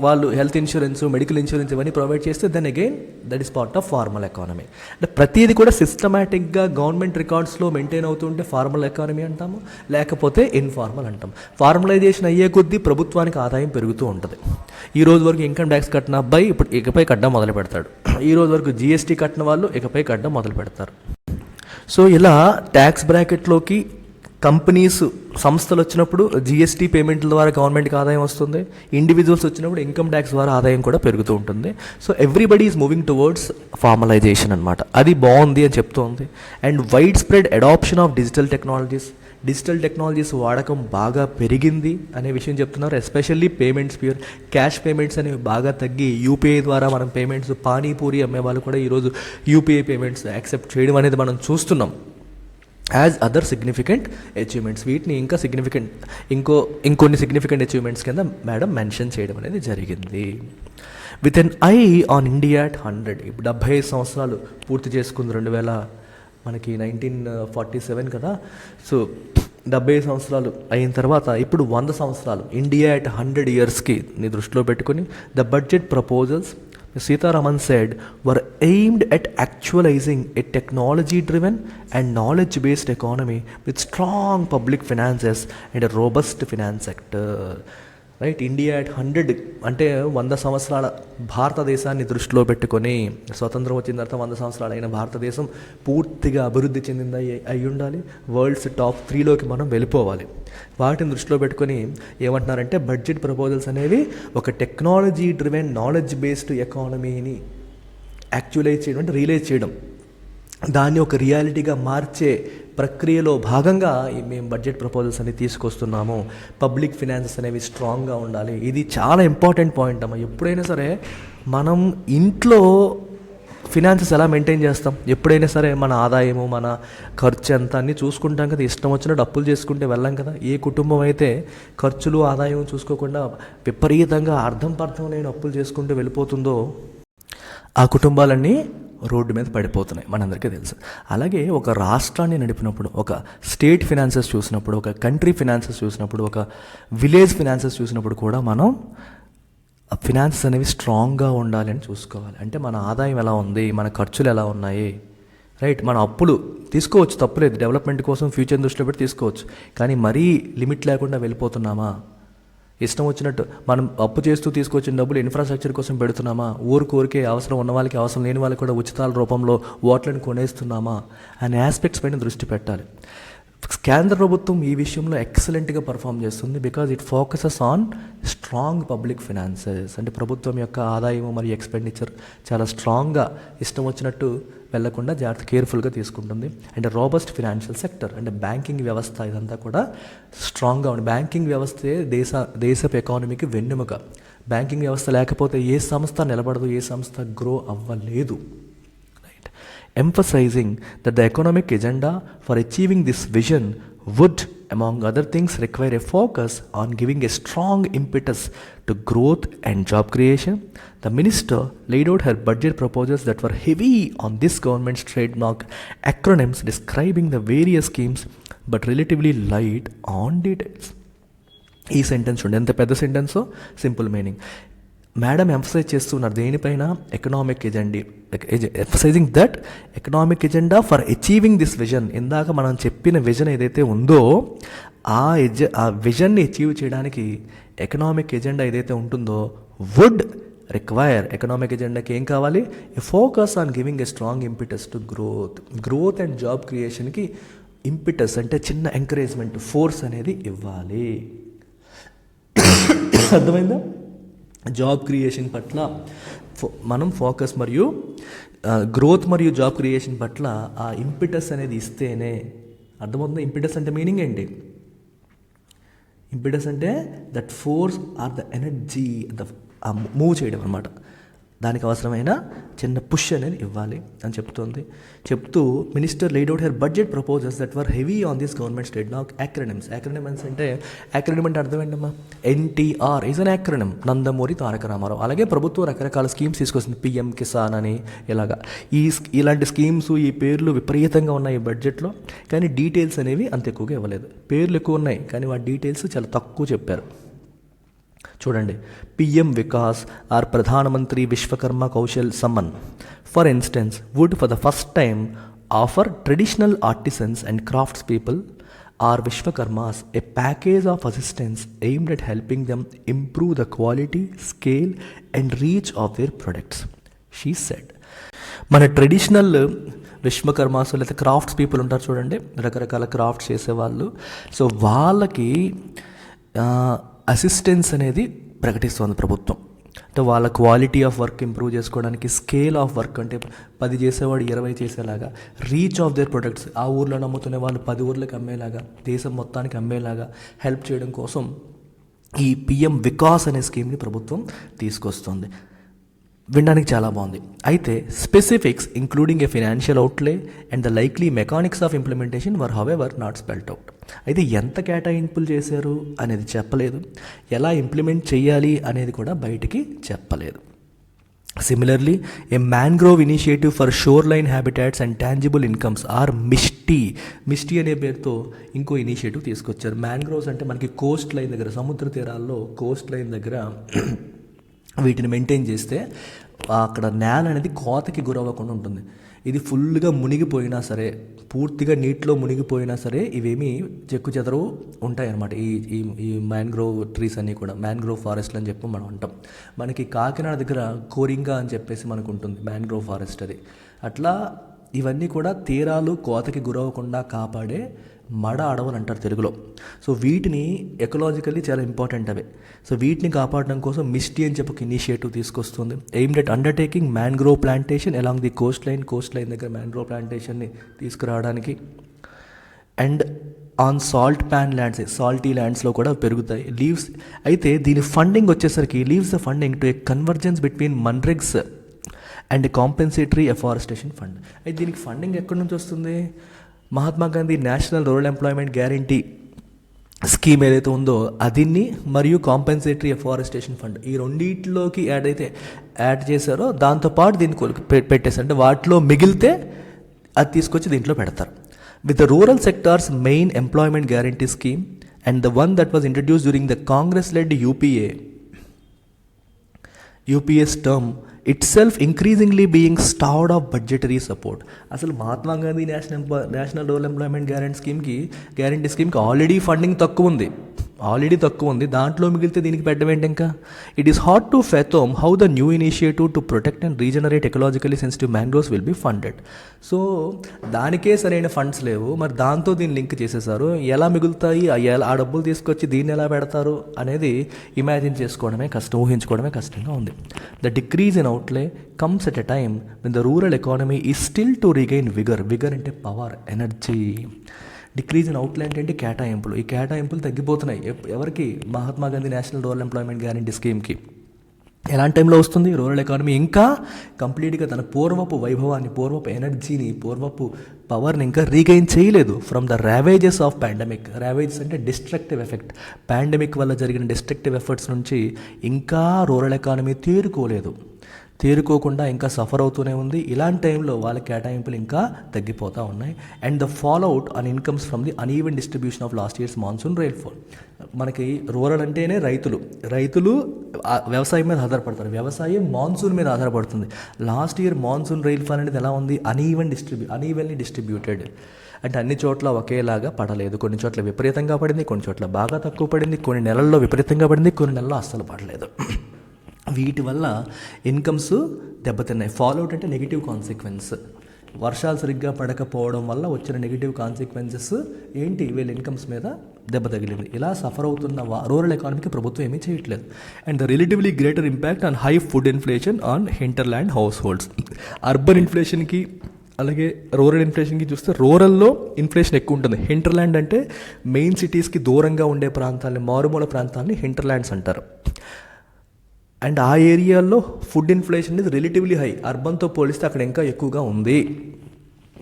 వాళ్ళు హెల్త్ ఇన్సూరెన్స్, మెడికల్ ఇన్సూరెన్స్ ఇవన్నీ ప్రొవైడ్ చేస్తే then again that is part of formal economy. అంటే ప్రతిదీ కూడా సిస్టమేటిక్గా గవర్నమెంట్ రికార్డ్స్లో మెయింటైన్ అవుతుంటే ఫార్మల్ ఎకానమీ అంటాము, లేకపోతే ఇన్ఫార్మల్ అంటాం. ఫార్మలైజేషన్ అయ్యే కొద్దీ ప్రభుత్వానికి ఆదాయం పెరుగుతూ ఉంటుంది. ఈ రోజు వరకు ఇన్కమ్ ట్యాక్స్ కట్టిన అబ్బాయి ఇప్పుడు ఇకపై కట్టడం మొదలు పెడతాడు. ఈ రోజు వరకు జీఎస్టీ కట్టిన వాళ్ళు ఇకపై కట్టడం మొదలు పెడతారు. సో ఇలా ట్యాక్స్ బ్రాకెట్లోకి కంపెనీస్, సంస్థలు వచ్చినప్పుడు జీఎస్టీ పేమెంట్ల ద్వారా గవర్నమెంట్కి ఆదాయం వస్తుంది. ఇండివిజువల్స్ వచ్చినప్పుడు ఇన్కమ్ ట్యాక్స్ ద్వారా ఆదాయం కూడా పెరుగుతూ ఉంటుంది. So everybody is moving towards formalization అనమాట. అది బాగుంది అని చెప్తోంది. And widespread adoption of digital technologies వాడకం బాగా పెరిగింది అనే విషయం చెప్తున్నారు. Especially payments, pure cash payments అనేవి బాగా తగ్గి యూపీఐ ద్వారా మనం పేమెంట్స్, పానీపూరి అమ్మే వాళ్ళు కూడా ఈరోజు యూపీఐ పేమెంట్స్ యాక్సెప్ట్ చేయడం అనేది మనం చూస్తున్నాం. యాజ్ అదర్ సిగ్నిఫికెంట్ అచీవ్మెంట్స్, వీటిని ఇంకా ఇంకొన్ని సిగ్నిఫికెంట్ అచీవ్మెంట్స్ కింద మేడం మెన్షన్ చేయడం అనేది జరిగింది. With N I on India at 100, ఇప్పుడు 75 సంవత్సరాలు పూర్తి చేసుకుంది. 1947 కదా. సో 75 సంవత్సరాలు అయిన తర్వాత ఇప్పుడు 100 సంవత్సరాలు ఇండియా అట్ 100 yearsకి ని దృష్టిలో పెట్టుకుని the budget proposals, Sitaraman said, were aimed at actualizing a technology-driven and knowledge-based economy with strong public finances and a robust finance sector. Right? India at 100 అంటే 100 సంవత్సరాల భారతదేశాన్ని దృష్టిలో పెట్టుకొని, స్వతంత్రం వచ్చిన తర్వాత 100 సంవత్సరాలు అయిన భారతదేశం పూర్తిగా అభివృద్ధి చెందింది అయి ఉండాలి. వరల్డ్స్ టాప్ 3లోకి మనం వెళ్ళిపోవాలి. వాటిని దృష్టిలో పెట్టుకొని ఏమంటున్నారంటే బడ్జెట్ ప్రపోజల్స్ అనేవి ఒక టెక్నాలజీ డ్రివెన్, నాలెడ్జ్ బేస్డ్ ఎకానమీని యాక్చువలైజ్ చేయడం, అంటే రియలైజ్ చేయడం, దాన్ని ఒక రియాలిటీగా మార్చే ప్రక్రియలో భాగంగా మేము బడ్జెట్ ప్రపోజల్స్ అనేవి తీసుకొస్తున్నాము. పబ్లిక్ ఫినాన్సెస్ అనేవి స్ట్రాంగ్గా ఉండాలి. ఇది చాలా ఇంపార్టెంట్ పాయింట్ అమ్మా. ఎప్పుడైనా సరే మనం ఇంట్లో ఫినాన్సెస్ ఎలా మెయింటైన్ చేస్తాం? ఎప్పుడైనా సరే మన ఆదాయము, మన ఖర్చు ఎంత అన్నీ చూసుకుంటాం కదా. ఇష్టం వచ్చినట్టు అప్పులు చేసుకుంటే వెళ్ళాం కదా. ఏ కుటుంబం అయితే ఖర్చులు ఆదాయం చూసుకోకుండా విపరీతంగా అర్థం లేని అప్పులు చేసుకుంటూ వెళ్ళిపోతుందో ఆ కుటుంబాలన్నీ రోడ్డు మీద పడిపోతున్నాయి, మనందరికీ తెలుసు. అలాగే ఒక రాష్ట్రాన్ని నడిపినప్పుడు, ఒక స్టేట్ ఫినాన్సెస్ చూసినప్పుడు, ఒక కంట్రీ ఫినాన్సెస్ చూసినప్పుడు, ఒక విలేజ్ ఫినాన్సెస్ చూసినప్పుడు కూడా మనం ఫినాన్సెస్ అనేవి స్ట్రాంగ్గా ఉండాలి అని చూసుకోవాలి. అంటే మన ఆదాయం ఎలా ఉంది, మన ఖర్చులు ఎలా ఉన్నాయి, రైట్? మన అప్పులు తీసుకోవచ్చు, తప్పులేదు, డెవలప్మెంట్ కోసం ఫ్యూచర్ దృష్టిలో పెట్టి తీసుకోవచ్చు. కానీ మరీ లిమిట్ లేకుండా వెళ్ళిపోతున్నామా? ఇష్టం వచ్చినట్టు మనం అప్పు చేస్తూ తీసుకొచ్చిన డబ్బులు ఇన్ఫ్రాస్ట్రక్చర్ కోసం పెడుతున్నామా? ఊరికే అవసరం ఉన్న వాళ్ళకి, అవసరం లేని వాళ్ళకి కూడా ఉచితాల రూపంలో ఓట్లను కొనేస్తున్నామా అనే ఆస్పెక్ట్స్ పైన దృష్టి పెట్టాలి. కేంద్ర ప్రభుత్వం ఈ విషయంలో ఎక్సలెంట్గా పర్ఫామ్ చేస్తుంది. Because it focuses on strong public finances. అంటే ప్రభుత్వం యొక్క ఆదాయము మరియు ఎక్స్పెండిచర్ చాలా స్ట్రాంగ్గా, ఇష్టం వచ్చినట్టు వెళ్లకుండా జాగ్రత్త కేర్ఫుల్గా తీసుకుంటుంది. అండ్ రోబస్ట్ ఫినాన్షియల్ సెక్టర్, అంటే బ్యాంకింగ్ వ్యవస్థ, ఇదంతా కూడా స్ట్రాంగ్గా ఉంది. బ్యాంకింగ్ వ్యవస్థే దేశపు ఎకానమీకి వెన్నెముక. బ్యాంకింగ్ వ్యవస్థ లేకపోతే ఏ సంస్థ నిలబడదు, ఏ సంస్థ గ్రో అవ్వలేదు. Emphasizing that the economic agenda for achieving this vision would, among other things, require a focus on giving a strong impetus to growth and job creation. The minister laid out her budget proposals that were heavy on this government's trademark acronyms describing the various schemes, but relatively light on details. ఈ sentence చూడండి, ఎంత పెద్ద సెంటెన్సో, simple meaning. Madam emphasise చేస్తున్నారు దేనిపైన? Economic agenda. Emphasising that economic agenda for achieving this vision. ఇందాక మనం చెప్పిన విజన్ ఏదైతే ఉందో ఆ విజన్ని అచీవ్ చేయడానికి ఎకనామిక్ ఎజెండా ఏదైతే ఉంటుందో వుడ్ రిక్వైర్ ఎకనామిక్ ఎజెండాకి ఏం కావాలి? A focus on giving a strong impetus to growth and job క్రియేషన్కి ఇంపిటస్ అంటే చిన్న ఎంకరేజ్మెంట్, ఫోర్స్ అనేది ఇవ్వాలి. అర్థమైందా? జాబ్ క్రియేషన్ పట్ల మనం ఫోకస్ మరియు గ్రోత్ మరియు జాబ్ క్రియేషన్ పట్ల ఆ ఇంపిటస్ అనేది ఇస్తేనే. అర్థమవుతుందా? ఇంపిటస్ అంటే మీనింగ్ ఏంటి? ఇంపిటస్ అంటే that force or the energy, move చేయడం అనమాట. దానికి అవసరమైన చిన్న పుష్ అనేది ఇవ్వాలి అని చెప్తూ minister laid out her budget proposals that were heavy on this government state knack acronyms. Acronyms అంటే అర్థం ఏంటమ్మా? NTR is an acronym, Nandamuri Taraka Ramarao. అలాగే ప్రభుత్వం రకరకాల స్కీమ్స్ తీసుకొస్తుంది, పిఎం కిసాన్ అని. ఇలాంటి స్కీమ్స్, ఈ పేర్లు విపరీతంగా ఉన్నాయి ఈ బడ్జెట్లో. కానీ డీటెయిల్స్ అనేవి అంత ఎక్కువగా ఇవ్వలేదు. పేర్లు ఎక్కువ ఉన్నాయి కానీ వాటి డీటెయిల్స్ చాలా తక్కువ చెప్పారు. చూడండి, PM Vikas or Pradhanmantri Vishwakarma Kaushal Samman for instance would for the first time offer traditional artisans and crafts people or Vishwakarmas a package of assistance aimed at helping them improve the quality, scale and reach of their products, she said. మన traditional Vishwakarmas లేదా crafts people ఉంటారు చూడండి, రకరకాల crafts చేసేవాళ్ళు. So వాళ్ళకి assistance అనేది ప్రకటిస్తోంది ప్రభుత్వం. అంటే వాళ్ళ క్వాలిటీ ఆఫ్ వర్క్ ఇంప్రూవ్ చేసుకోవడానికి, స్కేల్ ఆఫ్ వర్క్ అంటే 10 చేసేవాడు 20 చేసేలాగా, రీచ్ ఆఫ్ దేర్ ప్రొడక్ట్స్ ఆ ఊర్లో అమ్ముతునే వాళ్ళు 10 ఊర్లకు అమ్మేలాగా, దేశం మొత్తానికి అమ్మేలాగా హెల్ప్ చేయడం కోసం ఈ పిఎం వికాస్ అనే స్కీమ్ని ప్రభుత్వం తీసుకొస్తుంది. వినడానికి చాలా బాగుంది. అయితే specifics including a financial అవుట్లే and the likely mechanics of implementation were however not spelt out. అయితే ఎంత కేటాయింపులు చేశారు అనేది చెప్పలేదు, ఎలా ఇంప్లిమెంట్ చేయాలి అనేది కూడా బయటికి చెప్పలేదు. Similarly a mangrove initiative for shoreline habitats and tangible incomes are MISHTI అనే పేరుతో ఇంకో ఇనిషియేటివ్ తీసుకొచ్చారు. మ్యాంగ్రోవ్స్ అంటే మనకి కోస్ట్ లైన్ దగ్గర, సముద్ర తీరాల్లో కోస్ట్ లైన్ దగ్గర వీటిని మెయింటైన్ చేస్తే అక్కడ నేల అనేది కోతకి గురవ్వకుండా ఉంటుంది. ఇది ఫుల్గా మునిగిపోయినా సరే, పూర్తిగా నీటిలో మునిగిపోయినా సరే ఇవేమీ చెక్కు చెదరవు ఉంటాయి అన్నమాట. ఈ మ్యాంగ్రోవ్ ట్రీస్ అన్నీ కూడా మ్యాంగ్రోవ్ ఫారెస్ట్లు అని చెప్పి మనం అంటాం. మనకి కాకినాడ దగ్గర కోరింగా అని చెప్పేసి మనకు ఉంటుంది మ్యాంగ్రోవ్ ఫారెస్ట్. అది అట్లా ఇవన్నీ కూడా తీరాలు కోతకి గురవ్వకుండా కాపాడే మడ అడవులు అంటారు తెలుగులో. సో వీటిని ఎకలాజికల్లీ చాలా ఇంపార్టెంట్ అవే. సో వీటిని కాపాడడం కోసం మిస్టీ అని చెప్పి ఒక ఇనిషియేటివ్ తీసుకొస్తుంది. Aimed at undertaking mangrove plantation along the coastline దగ్గర మ్యాంగ్రోవ్ ప్లాంటేషన్ని తీసుకురావడానికి. And on salt pan lands, salty ల్యాండ్స్లో కూడా పెరుగుతాయి లీవ్స్. అయితే దీని ఫండింగ్ వచ్చేసరికి leaves the funding to a convergence between MNREGS and compensatory afforestation fund. అయితే దీనికి ఫండింగ్ ఎక్కడి నుంచి వస్తుంది? Mahatma Gandhi national rural employment guarantee scheme ఏదైతే ఉందో అదిని మరియు కాంపెన్సేటరీ ఎఫారెస్టేషన్ ఫండ్ ఈ రెండింటిలోకి యాడ్ చేశారో దాంతోపాటు దీన్ని పెట్టేశారు. అంటే వాటిలో మిగిలితే అది తీసుకొచ్చి దీంట్లో పెడతారు. With the rural sectors main employment guarantee scheme and the one that was introduce during the Congress led UPA's term itself increasingly being starved of budgetary support. అసలు Mahatma Gandhi national rural employment guarantee స్కీమ్కి ఆల్రెడీ ఫండింగ్ తక్కువ ఉంది. దాంట్లో మిగిలితే దీనికి పెట్టవేంటి ఇంకా? It is hard to fathom how the new initiative to protect and regenerate ecologically sensitive mangroves will be funded. So దానికే సరైన ఫండ్స్ లేవు, మరి దాంతో దీన్ని లింక్ చేసేసారు. ఎలా మిగులుతాయి, ఆ డబ్బులు తీసుకొచ్చి దీన్ని ఎలా పెడతారు అనేది ఇమాజిన్ చేసుకోవడమే కష్టం, ఊహించుకోవడమే కష్టంగా ఉంది. The decrease in outlay comes at a time when the rural economy is still to regain vigor అంటే power, energy. Decrease in outlay అంటే కేటాయింపులు, ఈ కేటాయింపులు తగ్గిపోతున్నాయి. ఎవరికి? Mahatma Gandhi national rural employment guarantee స్కీమ్కి. ఎలాంటి టైంలో వస్తుంది? రూరల్ ఎకానమీ ఇంకా కంప్లీట్గా తన పూర్వపు వైభవాన్ని, పూర్వపు ఎనర్జీని, పూర్వపు పవర్ని ఇంకా రీగెయిన్ చేయలేదు. From the ravages of pandemic. Ravages అంటే డిస్ట్రక్టివ్ ఎఫెక్ట్. పాండమిక్ వల్ల జరిగిన డిస్ట్రక్టివ్ ఎఫర్ట్స్ నుంచి ఇంకా రూరల్ ఎకానమీ తేరుకోకుండా ఇంకా సఫర్ అవుతూనే ఉంది. ఇలాంటి టైంలో వాళ్ళ కేటాయింపులు ఇంకా తగ్గిపోతూ ఉన్నాయి. And the fallout on incomes from the uneven distribution of last years monsoon rainfall. మనకి రూరల్ అంటేనే రైతులు వ్యవసాయం మీద ఆధారపడతారు. వ్యవసాయం మాన్సూన్ మీద ఆధారపడుతుంది. లాస్ట్ ఇయర్ మాన్సూన్ రైన్ఫాల్ అనేది ఎలా ఉంది? అన్ఈవెన్లీ డిస్ట్రిబ్యూటెడ్. అంటే అన్ని చోట్ల ఒకేలాగా పడలేదు. కొన్ని చోట్ల విపరీతంగా పడింది, కొన్ని చోట్ల బాగా తక్కువ పడింది, కొన్ని నెలల్లో విపరీతంగా పడింది, కొన్ని నెలల్లో అస్సలు పడలేదు. వీటి వల్ల ఇన్కమ్స్ దెబ్బతిన్నాయి. ఫాలోఅవుట్ అంటే నెగిటివ్ కాన్సిక్వెన్స్. వర్షాలు సరిగ్గా పడకపోవడం వల్ల వచ్చిన నెగిటివ్ కాన్సిక్వెన్సెస్ ఏంటి, వీళ్ళ ఇన్కమ్స్ మీద దెబ్బ తగిలింది. ఇలా సఫర్ అవుతున్న రూరల్ ఎకానమీకి ప్రభుత్వం ఏమీ చేయట్లేదు. And the relatively greater impact on high food inflation on hinterland households. Urban ఇన్ఫ్లేషన్కి అలాగే రూరల్ ఇన్ఫ్లేషన్కి చూస్తే రూరల్లో ఇన్ఫ్లేషన్ ఎక్కువ ఉంటుంది. హింటర్ల్యాండ్ అంటే మెయిన్ సిటీస్కి దూరంగా ఉండే ప్రాంతాలని, మారుమూల ప్రాంతాలని హింటర్ల్యాండ్స్ అంటారు. అండ్ ఆ ఏరియాల్లో ఫుడ్ ఇన్ఫ్లేషన్ అనేది రిలేటివ్లీ హై, అర్బన్తో పోలిస్తే అక్కడ ఇంకా ఎక్కువగా ఉంది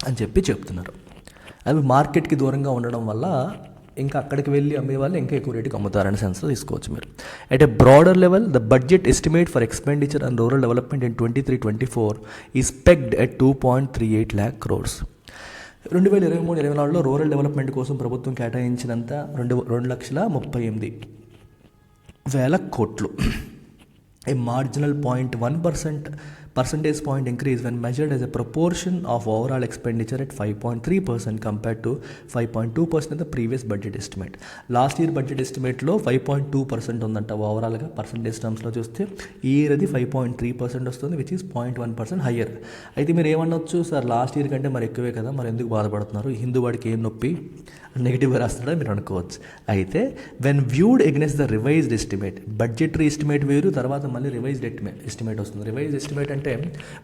అని చెప్తున్నారు. అవి మార్కెట్కి దూరంగా ఉండడం వల్ల ఇంకా అక్కడికి వెళ్ళి అమ్మే వాళ్ళు ఇంకా ఎక్కువ రేటుకి అమ్ముతారని సెన్స్లో తీసుకోవచ్చు మీరు. At a broader level, the budget estimate for expenditure and rural development in 23-24 is pegged at 2.38 lakh crores. 2023-24లో రూరల్ డెవలప్మెంట్ కోసం ప్రభుత్వం కేటాయించినంత 2,38,000 కోట్లు. A marginal 0.1% percentage point increase when measured as a proportion of overall expenditure at 5.3% compared to 5.2% in the previous budget estimate. Last year budget ఎస్టిమేట్లో 5.2% ఉందంట ఓవరాల్గా percentage టర్మ్స్లో చూస్తే. ఈ year అది 5.3% వస్తుంది, విచ్ ఈస్ 0.1% హయ్యర్. అయితే మీరు ఏమనొచ్చు, సార్ లాస్ట్ ఇయర్ కంటే మరి ఎక్కువే కదా, మరి ఎందుకు బాధపడుతున్నారు, హిందూ వాడికి ఏం నొప్పి నెగిటివ్గా రాస్తాడని మీరు అనుకోవచ్చు. అయితే when viewed against the revised estimate, budgetary estimate వేరు, తర్వాత మళ్ళీ రివైజ్డ్ ఎస్టిమేట్ వస్తుంది. రివైజ్డ్ ఎస్టిమేట్ అంటే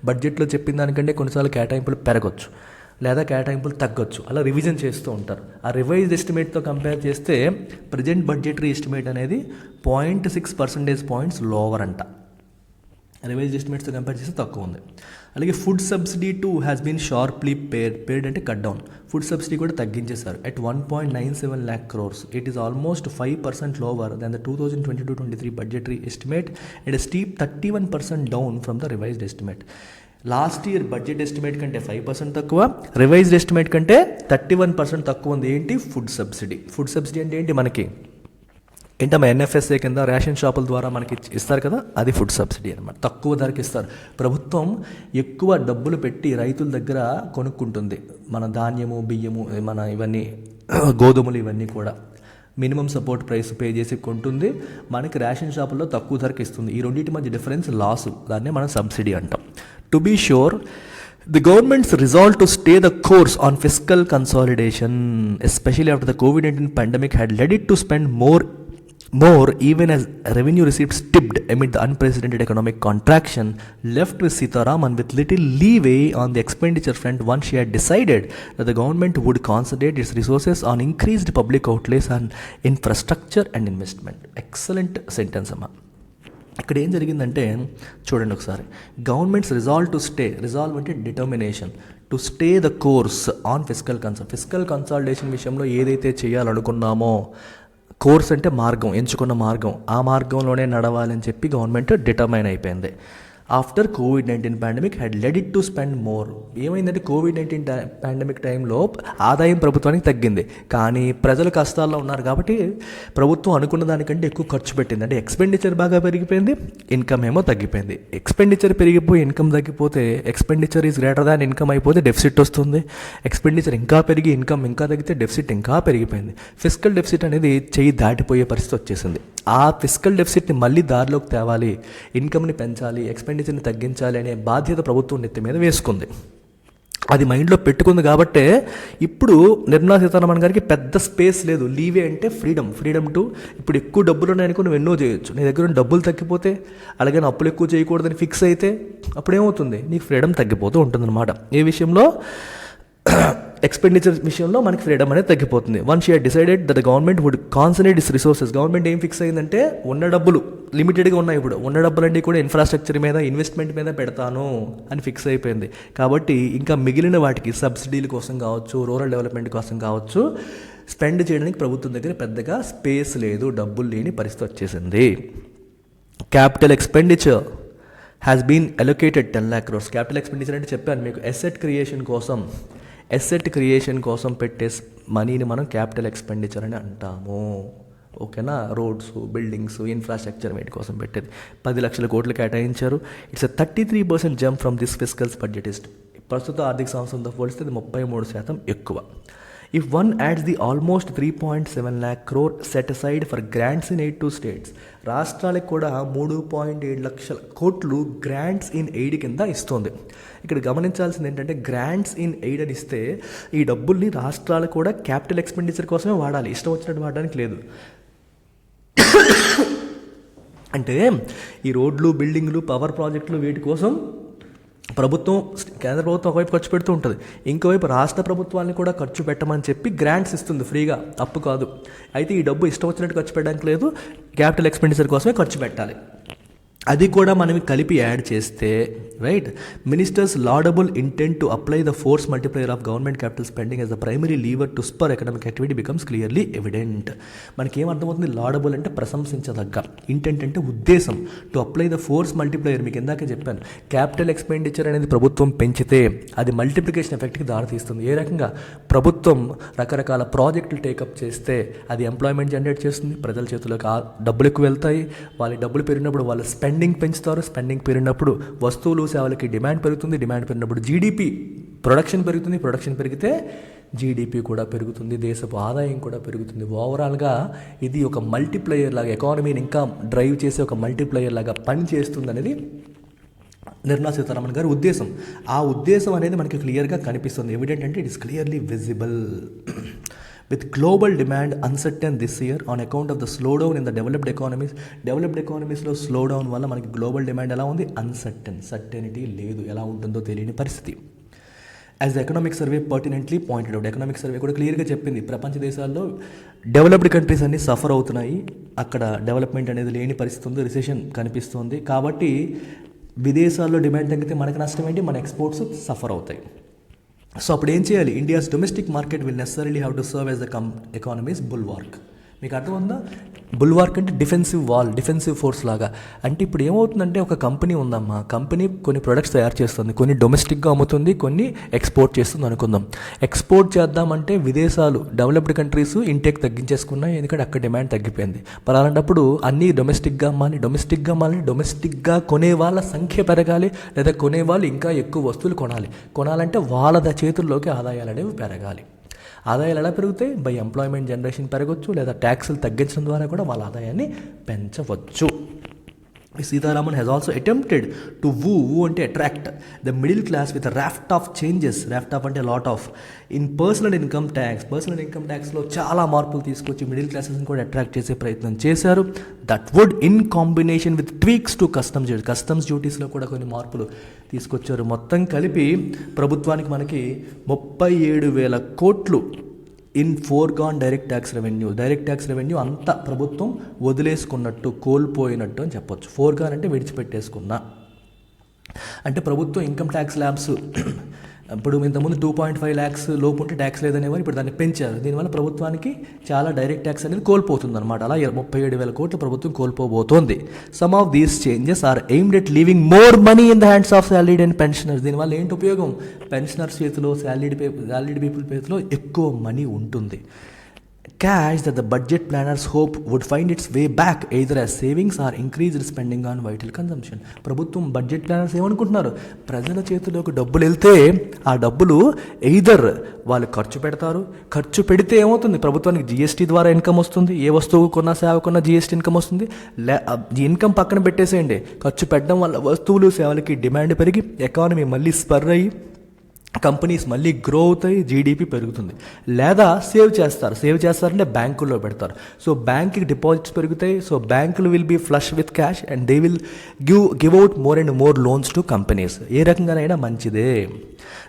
బడ్జెట్లో చెప్పిన దానికంటే కొన్నిసార్లు కేటాయింపులు పెరగచ్చు లేదా కేటాయింపులు తగ్గొచ్చు, అలా రివిజన్ చేస్తూ ఉంటారు. ఆ రివైజ్డ్ ఎస్టిమేట్తో కంపేర్ చేస్తే ప్రజెంట్ బడ్జెటరీ ఎస్టిమేట్ అనేది 0.6% పాయింట్స్ లోవర్ అంట. రివైజ్డ్ ఎస్టిమేట్స్తో కంపేర్ చేస్తే తక్కువ ఉంది. అలాగే food subsidy too has been sharply pared అంటే కట్ డౌన్. ఫుడ్ సబ్సిడీ కూడా తగ్గించేశారు at 1.97 lakh crores. It is almost 5% lower than the 2022-23 budgetary estimate and steep 31% down from the revised estimate. Last year budget estimate కంటే 5% తక్కువ, revised estimate కంటే 31% తక్కువ ఉంది. ఏంటి, food subsidy. Food subsidy అంటే ఏంటి, మనకి ఏంటమ్మా ఎన్ఎఫ్ఎస్ఏ కింద రేషన్ షాపుల ద్వారా మనకి ఇస్తారు కదా, అది ఫుడ్ సబ్సిడీ అనమాట. తక్కువ ధరకి ఇస్తారు. ప్రభుత్వం ఎక్కువ డబ్బులు పెట్టి రైతుల దగ్గర కొనుక్కుంటుంది మన ధాన్యము, బియ్యము, మన ఇవన్నీ గోధుమలు, ఇవన్నీ కూడా మినిమం సపోర్ట్ ప్రైస్ పే చేసి కొంటుంది. మనకి రేషన్ షాపుల్లో తక్కువ ధరకి ఇస్తుంది. ఈ రెండింటి మధ్య డిఫరెన్స్ లాసు, దాన్నే మనం సబ్సిడీ అంటాం. To be sure, the government's resolve to stay the course on fiscal consolidation, especially after the COVID-19 pandemic, had led it to spend more even as revenue receipts tipped amid the unprecedented economic contraction, left with Sitaraman with little leeway on the expenditure front once she had decided that the government would concentrate its resources on increased public outlays on infrastructure and investment. Excellent sentence అమ్మా. ఇక్కడ ఏం జరిగిందంటే చూడండి ఒకసారి, governments resolve అంటే determination, to stay the course on fiscal consolidation విషయంలో ఏదైతే చేయాలనుకున్నామో, course అంటే మార్గం, ఎంచుకున్న మార్గం, ఆ మార్గంలోనే నడవాలని చెప్పి గవర్నమెంట్ డిటర్మైన్ అయిపోయింది. ఆఫ్టర్ కోవిడ్-19 pandemic had led it to spend more. ఏమైందంటే కోవిడ్-19 పాండమిక్ టైంలో ఆదాయం ప్రభుత్వానికి తగ్గింది, కానీ ప్రజలు కష్టాల్లో ఉన్నారు కాబట్టి ప్రభుత్వం అనుకున్న దానికంటే ఎక్కువ ఖర్చు పెట్టింది. అంటే ఎక్స్పెండిచర్ బాగా పెరిగిపోయింది, ఇన్కమ్ ఏమో తగ్గిపోయింది. ఎక్స్పెండిచర్ పెరిగిపోయి ఇన్కమ్ తగ్గిపోతే, expenditure is greater than income అయిపోతే డెఫిసిట్ వస్తుంది. ఎక్స్పెండిచర్ ఇంకా పెరిగి ఇన్కమ్ ఇంకా తగ్గితే డెఫిసిట్ ఇంకా పెరిగిపోయింది. ఫిస్కల్ డెఫిసిట్ అనేది చెయ్యి దాటిపోయే పరిస్థితి వచ్చేసింది. ఆ ఫిస్కల్ డెఫిసిట్ని మళ్ళీ దారిలోకి తేవాలి, ఇన్కమ్ని పెంచాలి, ఎక్స్పెండిచర్ని తగ్గించాలి అనే బాధ్యత ప్రభుత్వం నెత్తి మీద వేసుకుంది. అది మైండ్లో పెట్టుకుంది కాబట్టే ఇప్పుడు నిర్మలా సీతారామన్ గారికి పెద్ద స్పేస్ లేదు. లీవే అంటే ఫ్రీడమ్ టు, ఇప్పుడు ఎక్కువ డబ్బులు ఉన్నాయనుకో నువ్వు ఎన్నో చేయొచ్చు. నీ దగ్గర డబ్బులు తగ్గిపోతే, అలాగే అప్పులు ఎక్కువ చేయకూడదని ఫిక్స్ అయితే అప్పుడేమవుతుంది, నీకు ఫ్రీడమ్ తగ్గిపోతూ ఉంటుందన్నమాట. ఏ విషయంలో, ఎక్స్పెండిచర్ విషయంలో మనకి ఫ్రీడమ్ అనేది తగ్గిపోతుంది. Once she had decided that the government would concentrate its resources. Government ఏం ఫిక్స్ అయిందంటే, ఉన్న డబ్బులు లిమిటెడ్గా ఉన్నాయి, ఇప్పుడు ఉన్న డబ్బులన్నీ కూడా ఇన్ఫ్రాస్ట్రక్చర్ మీద, ఇన్వెస్ట్మెంట్ మీద పెడతాను అని ఫిక్స్ అయిపోయింది. కాబట్టి ఇంకా మిగిలిన వాటికి సబ్సిడీల కోసం కావచ్చు, రూరల్ డెవలప్మెంట్ కోసం కావచ్చు, స్పెండ్ చేయడానికి ప్రభుత్వం దగ్గర పెద్దగా స్పేస్ లేదు, డబ్బులు లేని పరిస్థితి వచ్చేసింది. Capital expenditure has been allocated 10 lakh crores. Capital expenditure అంటే చెప్పాను మీకు, ఎసెట్ క్రియేషన్ కోసం పెట్టే మనీని మనం క్యాపిటల్ ఎక్స్పెండిచర్ అని అంటాము. ఓకేనా, రోడ్స్, బిల్డింగ్స్, ఇన్ఫ్రాస్ట్రక్చర్ వీటి కోసం పెట్టేది 10 లక్షల కోట్లు కేటాయించారు. It's 33% jump from this fiscal's budget. ప్రస్తుత ఆర్థిక సంవత్సరంతో పోలిస్తే ఇది 33% ఎక్కువ. If one adds the almost 3.7 lakh crore set aside for grants in aid to states, రాష్ట్రాలకు కూడా 3.7 లక్షల కోట్లు గ్రాంట్స్ ఇన్ ఎయిడ్ కింద ఇస్తుంది. ఇక్కడ గమనించాల్సింది ఏంటంటే గ్రాంట్స్ ఇన్ ఎయిడ్ అని ఇస్తే ఈ డబ్బుల్ని రాష్ట్రాలు కూడా క్యాపిటల్ ఎక్స్పెండిచర్ కోసమే వాడాలి, ఇష్టం వచ్చినట్టు వాడడానికి లేదు. అంటే ఈ రోడ్లు, బిల్డింగ్లు, పవర్ ప్రాజెక్టులు వీటి కోసం ప్రభుత్వం, కేంద్ర ప్రభుత్వం ఒకవైపు ఖర్చు పెడుతూ ఉంటుంది, ఇంకోవైపు రాష్ట్ర ప్రభుత్వాన్ని కూడా ఖర్చు పెట్టమని చెప్పి గ్రాంట్స్ ఇస్తుంది ఫ్రీగా, అప్పు కాదు. అయితే ఈ డబ్బు ఇష్టం వచ్చినట్టు ఖర్చు పెట్టడానికి లేదు, క్యాపిటల్ ఎక్స్పెండిచర్ కోసమే ఖర్చు పెట్టాలి. అది కూడా మనం కలిపి యాడ్ చేస్తే right, ministers laudable intent to apply the force multiplier of government capital spending as the primary Lever to spur economic activity becomes clearly evident. మనకి ఏమర్థమవుతుంది? లాడబుల్ అంటే ప్రశంసించదగ్గ, ఇంటెంట్ అంటే ఉద్దేశం, to apply the force multiplier. మీకు ఇందాకే చెప్పాను, capital expenditure అనేది ప్రభుత్వం పెంచితే అది మల్టిప్లికేషన్ ఎఫెక్ట్కి దారితీస్తుంది. ఏ రకంగా? ప్రభుత్వం రకరకాల ప్రాజెక్టులు టేకప్ చేస్తే అది ఎంప్లాయ్మెంట్ జనరేట్ చేస్తుంది, ప్రజల చేతుల్లోకి డబ్బులు ఎక్కువ వెళ్తాయి, వాళ్ళ డబ్బులు పెరిగినప్పుడు వాళ్ళ స్పెండింగ్ పెంచుతారు, స్పెండింగ్ పెరిగినప్పుడు వస్తువులు సేవలకి డిమాండ్ పెరుగుతుంది, డిమాండ్ పెరిగినప్పుడు జీడిపి ప్రొడక్షన్ పెరుగుతుంది, ప్రొడక్షన్ పెరిగితే జీడిపి కూడా పెరుగుతుంది, దేశపు ఆదాయం కూడా పెరుగుతుంది. ఓవరాల్గా ఇది ఒక మల్టిప్లయర్ లాగా, ఎకానమీని ఇంకా డ్రైవ్ చేసే ఒక మల్టిప్లయర్ లాగా పనిచేస్తుంది అనేది నిర్మలా సీతారామన్ గారి ఉద్దేశం. ఆ ఉద్దేశం అనేది మనకి క్లియర్గా కనిపిస్తుంది. ఎవిడెంట్ అంటే it is clearly visible. With global demand uncertain this year on account of the slowdown in the developed economies లో slowdown వల్ల మనకి గ్లోబల్ డిమాండ్ ఎలా ఉంది? అన్సర్టెన్, సర్టెనిటీ లేదు, ఎలా ఉంటుందో తెలియని పరిస్థితి. As the economic survey pertinently pointed out, economic survey కూడా క్లియర్గా చెప్పింది, ప్రపంచ దేశాల్లో డెవలప్డ్ కంట్రీస్ అన్నీ సఫర్ అవుతున్నాయి, అక్కడ డెవలప్మెంట్ అనేది లేని పరిస్థితి ఉంది, రిసెషన్ కనిపిస్తుంది. కాబట్టి విదేశాల్లో డిమాండ్ తగ్గితే మనకు నష్టం ఏంటి? మన ఎక్స్పోర్ట్స్ సఫర్ అవుతాయి. సో అప్పుడు ఏం చేయాలి? India's domestic market will necessarily have to serve as the economies బుల్వార్క్. మీకు అర్థం ఉందా? బుల్వార్క్ అంటే డిఫెన్సివ్ వాల్, డిఫెన్సివ్ ఫోర్స్ లాగా. అంటే ఇప్పుడు ఏమవుతుందంటే ఒక కంపెనీ ఉందమ్మా, కంపెనీ కొన్ని ప్రొడక్ట్స్ తయారు చేస్తుంది, కొన్ని డొమెస్టిక్గా అమ్ముతుంది, కొన్ని ఎక్స్పోర్ట్ చేస్తుంది అనుకుందాం. ఎక్స్పోర్ట్ చేద్దామంటే విదేశాలు, డెవలప్డ్ కంట్రీస్ ఇంటేక్ తగ్గించేసుకున్నాయి, ఎందుకంటే అక్కడ డిమాండ్ తగ్గిపోయింది. మరి అలాంటప్పుడు అన్నీ డొమెస్టిక్గా అమ్మాలి, డొమెస్టిక్గా కొనే వాళ్ళ సంఖ్య పెరగాలి, లేదా కొనేవాళ్ళు ఇంకా ఎక్కువ వస్తువులు కొనాలంటే వాళ్ళ చేతుల్లోకి ఆదాయాలు అనేవి పెరగాలి. ఆదాయాలు ఎలా పెరుగుతాయి? బై ఎంప్లాయ్మెంట్ జనరేషన్ పెరగవచ్చు, లేదా ట్యాక్సులు తగ్గించడం ద్వారా కూడా వాళ్ళ ఆదాయాన్ని పెంచవచ్చు. Sitharaman has also attempted to woo అంటే attract the middle class with a raft of changes, raft of అంటే lot of, in personal income taxలో చాలా మార్పులు తీసుకొచ్చి మిడిల్ క్లాసెస్ని కూడా అట్రాక్ట్ చేసే ప్రయత్నం చేశారు. That would in combination with tweaks to customs డ్యూటీస్లో కూడా కొన్ని మార్పులు తీసుకొచ్చారు. మొత్తం కలిపి ప్రభుత్వానికి మనకి 37,000 కోట్లు in foregone direct tax revenue అంతా ప్రభుత్వం వదిలేసుకున్నట్టు, కోల్పోయినట్టు అని చెప్పొచ్చు. ఫోర్గాన్ అంటే విడిచిపెట్టేసుకున్నా. అంటే ప్రభుత్వం ఇన్కమ్ ట్యాక్స్ ల్యాబ్స్ ఇప్పుడు ఇంతకుముందు 2.5 lakhs లోపు ఉంటే ట్యాక్స్ లేదనేవారు, ఇప్పుడు దాన్ని పెంచారు. దీనివల్ల ప్రభుత్వానికి చాలా డైరెక్ట్ ట్యాక్స్ అనేది కోల్పోతుంది అనమాట. అలా 37,000 కోట్లు ప్రభుత్వం కోల్పోబోతోంది. Some of these changes are aimed at leaving more money in the hands of salaried and pensioners. దీనివల్ల ఏంటి ఉపయోగం? పెన్షనర్స్ చేతిలో, సాలరీడ్ పీపుల్ చేతిలో ఎక్కువ మనీ ఉంటుంది. Cash that the budget planners hope would find its way back either as savings or increased spending on vital consumption. ప్రభుత్వం budget planners ఏమనుకుంటున్నారు? ప్రజల చేతిలోకి డబ్బులు వెళ్తే ఆ డబ్బులు ఎయిదర్ వాళ్ళు ఖర్చు పెడితే ఏమవుతుంది? ప్రభుత్వానికి జిఎస్టీ ద్వారా ఇన్కమ్ వస్తుంది, ఏ వస్తువు కొన్నా సేవ కొన్నా జిఎస్టీ ఇన్కమ్ వస్తుంది. ఇన్కమ్ పక్కన పెట్టేసేయండి, ఖర్చు పెట్టడం వల్ల వస్తువులు సేవలకి డిమాండ్ పెరిగి ఎకానమీ మళ్ళీ స్పర్ అయ్యి కంపెనీస్ మళ్ళీ గ్రో అవుతాయి, జీడిపి పెరుగుతుంది. లేదా సేవ్ చేస్తారంటే బ్యాంకుల్లో పెడతారు. సో బ్యాంక్కి డిపాజిట్స్ పెరుగుతాయి. సో బ్యాంకులు will be flush with cash and they will give out more and more loans to companies. ఏ రకంగానైనా మంచిదే.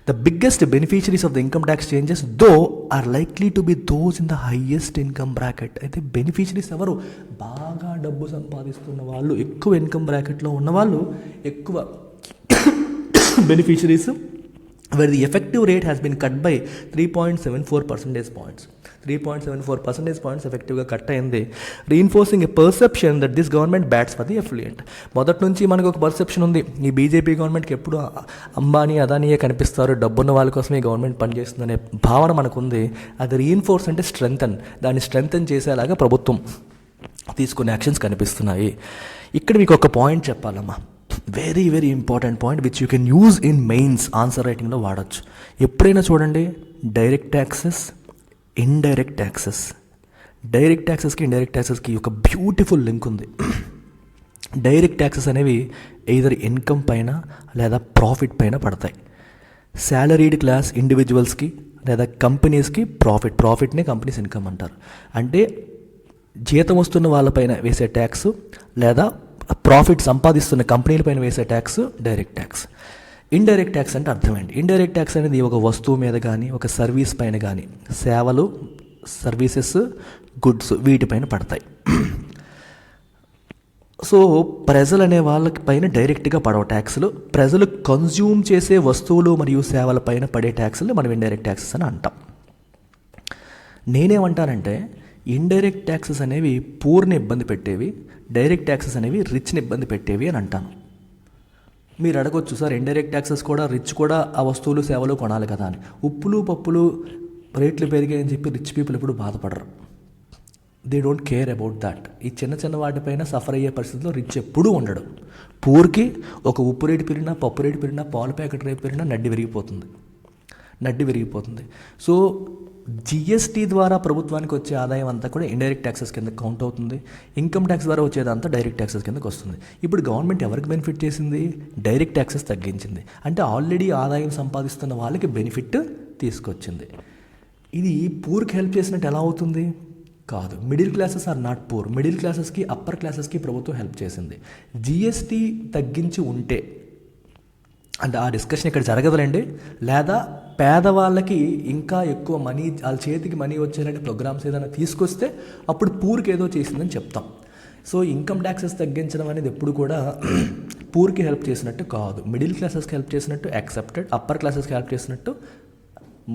The biggest beneficiaries of the income tax changes though are likely to be those in the highest income bracket. అయితే beneficiaries ఎవరు? బాగా డబ్బు సంపాదిస్తున్న వాళ్ళు, ఎక్కువ income బ్రాకెట్లో ఉన్నవాళ్ళు ఎక్కువ beneficiaries, where the effective rate has been cut by 3.74 percentage points. 3.74 percentage points ఎఫెక్టివ్గా కట్ అయింది. Reinforcing a perception that this government bats for the effluent. మొదటి నుంచి మనకు ఒక పర్సెప్షన్ ఉంది, ఈ బీజేపీ గవర్నమెంట్కి ఎప్పుడు అంబానీ అదానీయే కనిపిస్తారు, డబ్బున్న వాళ్ళ కోసమే ఈ గవర్నమెంట్ పనిచేస్తుందనే భావన మనకు ఉంది. అది రీఇన్ఫోర్స్ అంటే దాన్ని స్ట్రెంథన్ చేసేలాగా ప్రభుత్వం తీసుకునే యాక్షన్స్ కనిపిస్తున్నాయి. ఇక్కడ మీకు ఒక పాయింట్ చెప్పాలమ్మా, very very important point which you can use in mains answer రైటింగ్లో వాడచ్చు. ఎప్పుడైనా చూడండి, direct taxes, indirect taxes. Direct ట్యాక్సెస్కి ఇండైరెక్ట్ ట్యాక్సెస్కి ఒక బ్యూటిఫుల్ లింక్ ఉంది. డైరెక్ట్ ట్యాక్సెస్ అనేవి ఎయిదర్ ఇన్కమ్ పైన లేదా ప్రాఫిట్ పైన పడతాయి. శాలరీడ్ క్లాస్ ఇండివిజువల్స్కి లేదా కంపెనీస్కి ప్రాఫిట్నే కంపెనీస్ ఇన్కమ్ అంటారు. అంటే జీతం వస్తున్న వాళ్ళపైన వేసే ట్యాక్స్ లేదా ప్రాఫిట్ సంపాదిస్తున్న కంపెనీలపైన వేసే tax direct tax. Indirect tax అంటే అర్థమేంటి? ఇండైరెక్ట్ ట్యాక్స్ అనేది ఒక వస్తువు మీద కానీ ఒక సర్వీస్ పైన కానీ, సేవలు, సర్వీసెస్, గుడ్స్ వీటిపైన పడతాయి. సో ప్రజలు అనే వాళ్ళకి పైన డైరెక్ట్గా పడవ ట్యాక్సులు, ప్రజలు కన్జ్యూమ్ చేసే వస్తువులు మరియు సేవల పైన పడే ట్యాక్సులు మనం ఇండైరెక్ట్ ట్యాక్సెస్ అని అంటాం. నేనేమంటానంటే ఇండైరెక్ట్ ట్యాక్సెస్ అనేవి పూర్ని ఇబ్బంది పెట్టేవి, డైరెక్ట్ ట్యాక్సెస్ అనేవి రిచ్ని ఇబ్బంది పెట్టేవి అని అంటాను. మీరు అడగొచ్చు, సార్ ఇండైరెక్ట్ ట్యాక్సెస్ కూడా రిచ్ కూడా ఆ వస్తువులు సేవలు కొనాలి కదా అని. ఉప్పులు పప్పులు రేట్లు పెరిగాయని చెప్పి రిచ్ పీపుల్ ఎప్పుడు బాధపడరు. They don't care about that. ఈ చిన్న చిన్న వాటిపైన సఫర్ అయ్యే పరిస్థితిలో రిచ్ ఎప్పుడూ ఉండడు. పూర్కి ఒక ఉప్పు రేటు పెరిగినా, పప్పు రేటు పెరిగినా, పాలు ప్యాకెట్ రేటు పెరిగినా నడ్డి విరిగిపోతుంది. సో జిఎస్టీ ద్వారా ప్రభుత్వానికి వచ్చే ఆదాయం అంతా కూడా ఇండైరెక్ట్ ట్యాక్సెస్ కింద కౌంట్ అవుతుంది. ఇన్కమ్ ట్యాక్స్ ద్వారా వచ్చేదంతా డైరెక్ట్ ట్యాక్సెస్ కిందకి వస్తుంది. ఇప్పుడు గవర్నమెంట్ ఎవరికి బెనిఫిట్ చేసింది? డైరెక్ట్ ట్యాక్సెస్ తగ్గించింది. అంటే ఆల్రెడీ ఆదాయం సంపాదిస్తున్న వాళ్ళకి బెనిఫిట్ తీసుకొచ్చింది. ఇది పూర్కి హెల్ప్ చేసినట్టు ఎలా అవుతుంది? కాదు. Middle classes are not poor. Middle క్లాసెస్కి, అప్పర్ క్లాసెస్కి ప్రభుత్వం హెల్ప్ చేసింది. జిఎస్టీ తగ్గించి ఉంటే, అంటే ఆ డిస్కషన్ ఇక్కడ జరగదులేండి, లేదా పేదవాళ్ళకి ఇంకా ఎక్కువ మనీ, వాళ్ళ చేతికి మనీ వచ్చేలాంటి ప్రోగ్రామ్స్ ఏదైనా తీసుకొస్తే అప్పుడు పూర్కి ఏదో చేసిందని చెప్తాం. సో ఇన్కమ్ ట్యాక్సెస్ తగ్గించడం అనేది ఎప్పుడు కూడా పూర్కి హెల్ప్ చేసినట్టు కాదు. మిడిల్ క్లాసెస్కి హెల్ప్ చేసినట్టు యాక్సెప్టెడ్, అప్పర్ క్లాసెస్కి హెల్ప్ చేసినట్టు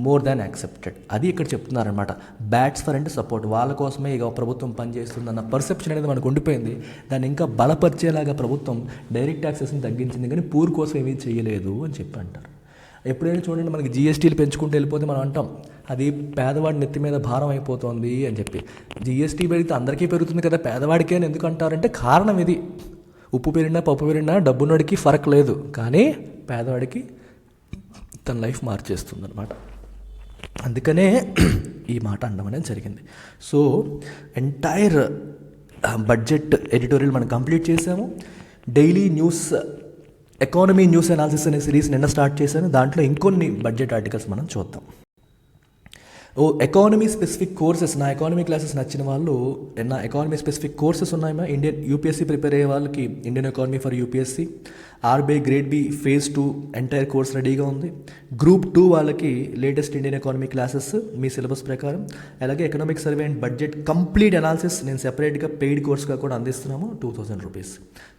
మోర్ దాన్ యాక్సెప్టెడ్. అది ఇక్కడ చెప్తున్నారనమాట. బ్యాట్స్ ఫర్ అంటే సపోర్ట్, వాళ్ళ కోసమే ఇక ప్రభుత్వం పనిచేస్తుందన్న పర్సెప్షన్ అనేది మనకు ఉండిపోయింది. దాన్ని ఇంకా బలపరిచేలాగా ప్రభుత్వం డైరెక్ట్ ట్యాక్సెస్ని తగ్గించింది, కానీ పూర్ కోసం ఏమీ చేయలేదు అని చెప్పి అంటారు. ఎప్పుడైనా చూడండి, మనకి జిఎస్టీలు పెంచుకుంటూ వెళ్ళిపోతే మనం అంటాం అది పేదవాడి నెత్తి మీద భారం అయిపోతుంది అని చెప్పి. జిఎస్టీ పెరిగితే అందరికీ పెరుగుతుంది కదా, పేదవాడికే అని ఎందుకు అంటారంటే కారణం ఇది. ఉప్పు పెరిగినా పప్పు పెరిగినా డబ్బున్నోడికి ఫరక్ లేదు, కానీ పేదవాడికి తన లైఫ్ మార్చేస్తుంది అనమాట. అందుకనే ఈ మాట అనడం అనేది జరిగింది. సో ఎంటైర్ బడ్జెట్ ఎడిటోరియల్ మనం కంప్లీట్ చేసాము. Daily news, economy news analysis అనే సిరీస్ నిన్న స్టార్ట్ చేశాను. దాంట్లో ఇంకొన్ని బడ్జెట్ ఆర్టికల్స్ మనం చూద్దాం. ఎకానమీ స్పెసిఫిక్ కోర్సెస్, నా ఎకానమీ క్లాసెస్ నచ్చిన వాళ్ళు, నా ఎకానమీ స్పెసిఫిక్ కోర్సెస్ ఉన్నాయా? ఇండియన్ యూపీఎస్సీ ప్రిపేర్ అయ్యే వాళ్ళకి Indian economy for UPSC, RBI grade B phase 2 entire course రెడీగా ఉంది. గ్రూప్ 2 వాళ్ళకి లేటెస్ట్ ఇండియన్ ఎకానమీ క్లాసెస్ మీ సిలబస్ ప్రకారం, అలాగే economic survey and budget complete analysis నేను సెపరేట్గా పెయిడ్ కోర్స్గా కూడా అందిస్తున్నాము, 2000 రూపీస్.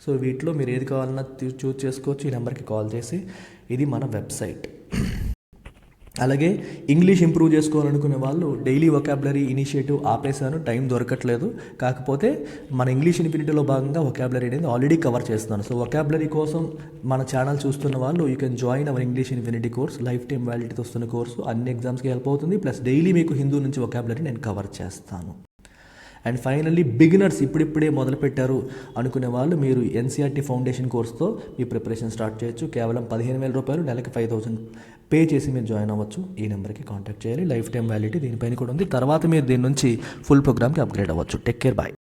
సో వీటిలో మీరు ఏది కావాలన్నా చూస్ చేసుకోవచ్చు. ఈ నెంబర్కి కాల్ చేసి. ఇది మన వెబ్సైట్. అలాగే ఇంగ్లీష్ ఇంప్రూవ్ చేసుకోవాలనుకునే వాళ్ళు డైలీ వొకాబులరీ ఇనిషియేటివ్ ఆపేశాను, టైం దొరకట్లేదు. కాకపోతే మన ఇంగ్లీష్ ఇన్ఫినిటీలో భాగంగా వొకాబులరీ అనేది ఆల్రెడీ కవర్ చేస్తున్నాను. సో వొకాబులరీ కోసం మన ఛానల్ చూస్తున్న వాళ్ళు you can join our English infinity course. Lifetime వ్యాలిడిటీతో వస్తున్న కోర్సు, అన్ని ఎగ్జామ్స్కి హెల్ప్ అవుతుంది. ప్లస్ డైలీ మీకు హిందూ నుంచి వొకాబులరీ నేను కవర్ చేస్తాను. అండ్ ఫైనల్లీ బిగినర్స్, ఇప్పుడిప్పుడే మొదలుపెట్టారు అనుకునే వాళ్ళు మీరు ఎన్సీఆర్టీ ఫౌండేషన్ కోర్స్తో మీ ప్రిపరేషన్ స్టార్ట్ చేయొచ్చు. కేవలం 15,000 రూపాయలు, నెలకి 5,000 పే చేసి మీరు జాయిన్ అవ్వచ్చు. ఈ నెంబర్కి కాంటాక్ట్ చేయాలి. లైఫ్ టైం వ్యాలిడిటీ దీనిపైన కూడా ఉంది. తర్వాత మీరు దీని నుంచి ఫుల్ ప్రోగ్రామ్కి అప్గ్రేడ్ అవ్వచ్చు. Take care, bye.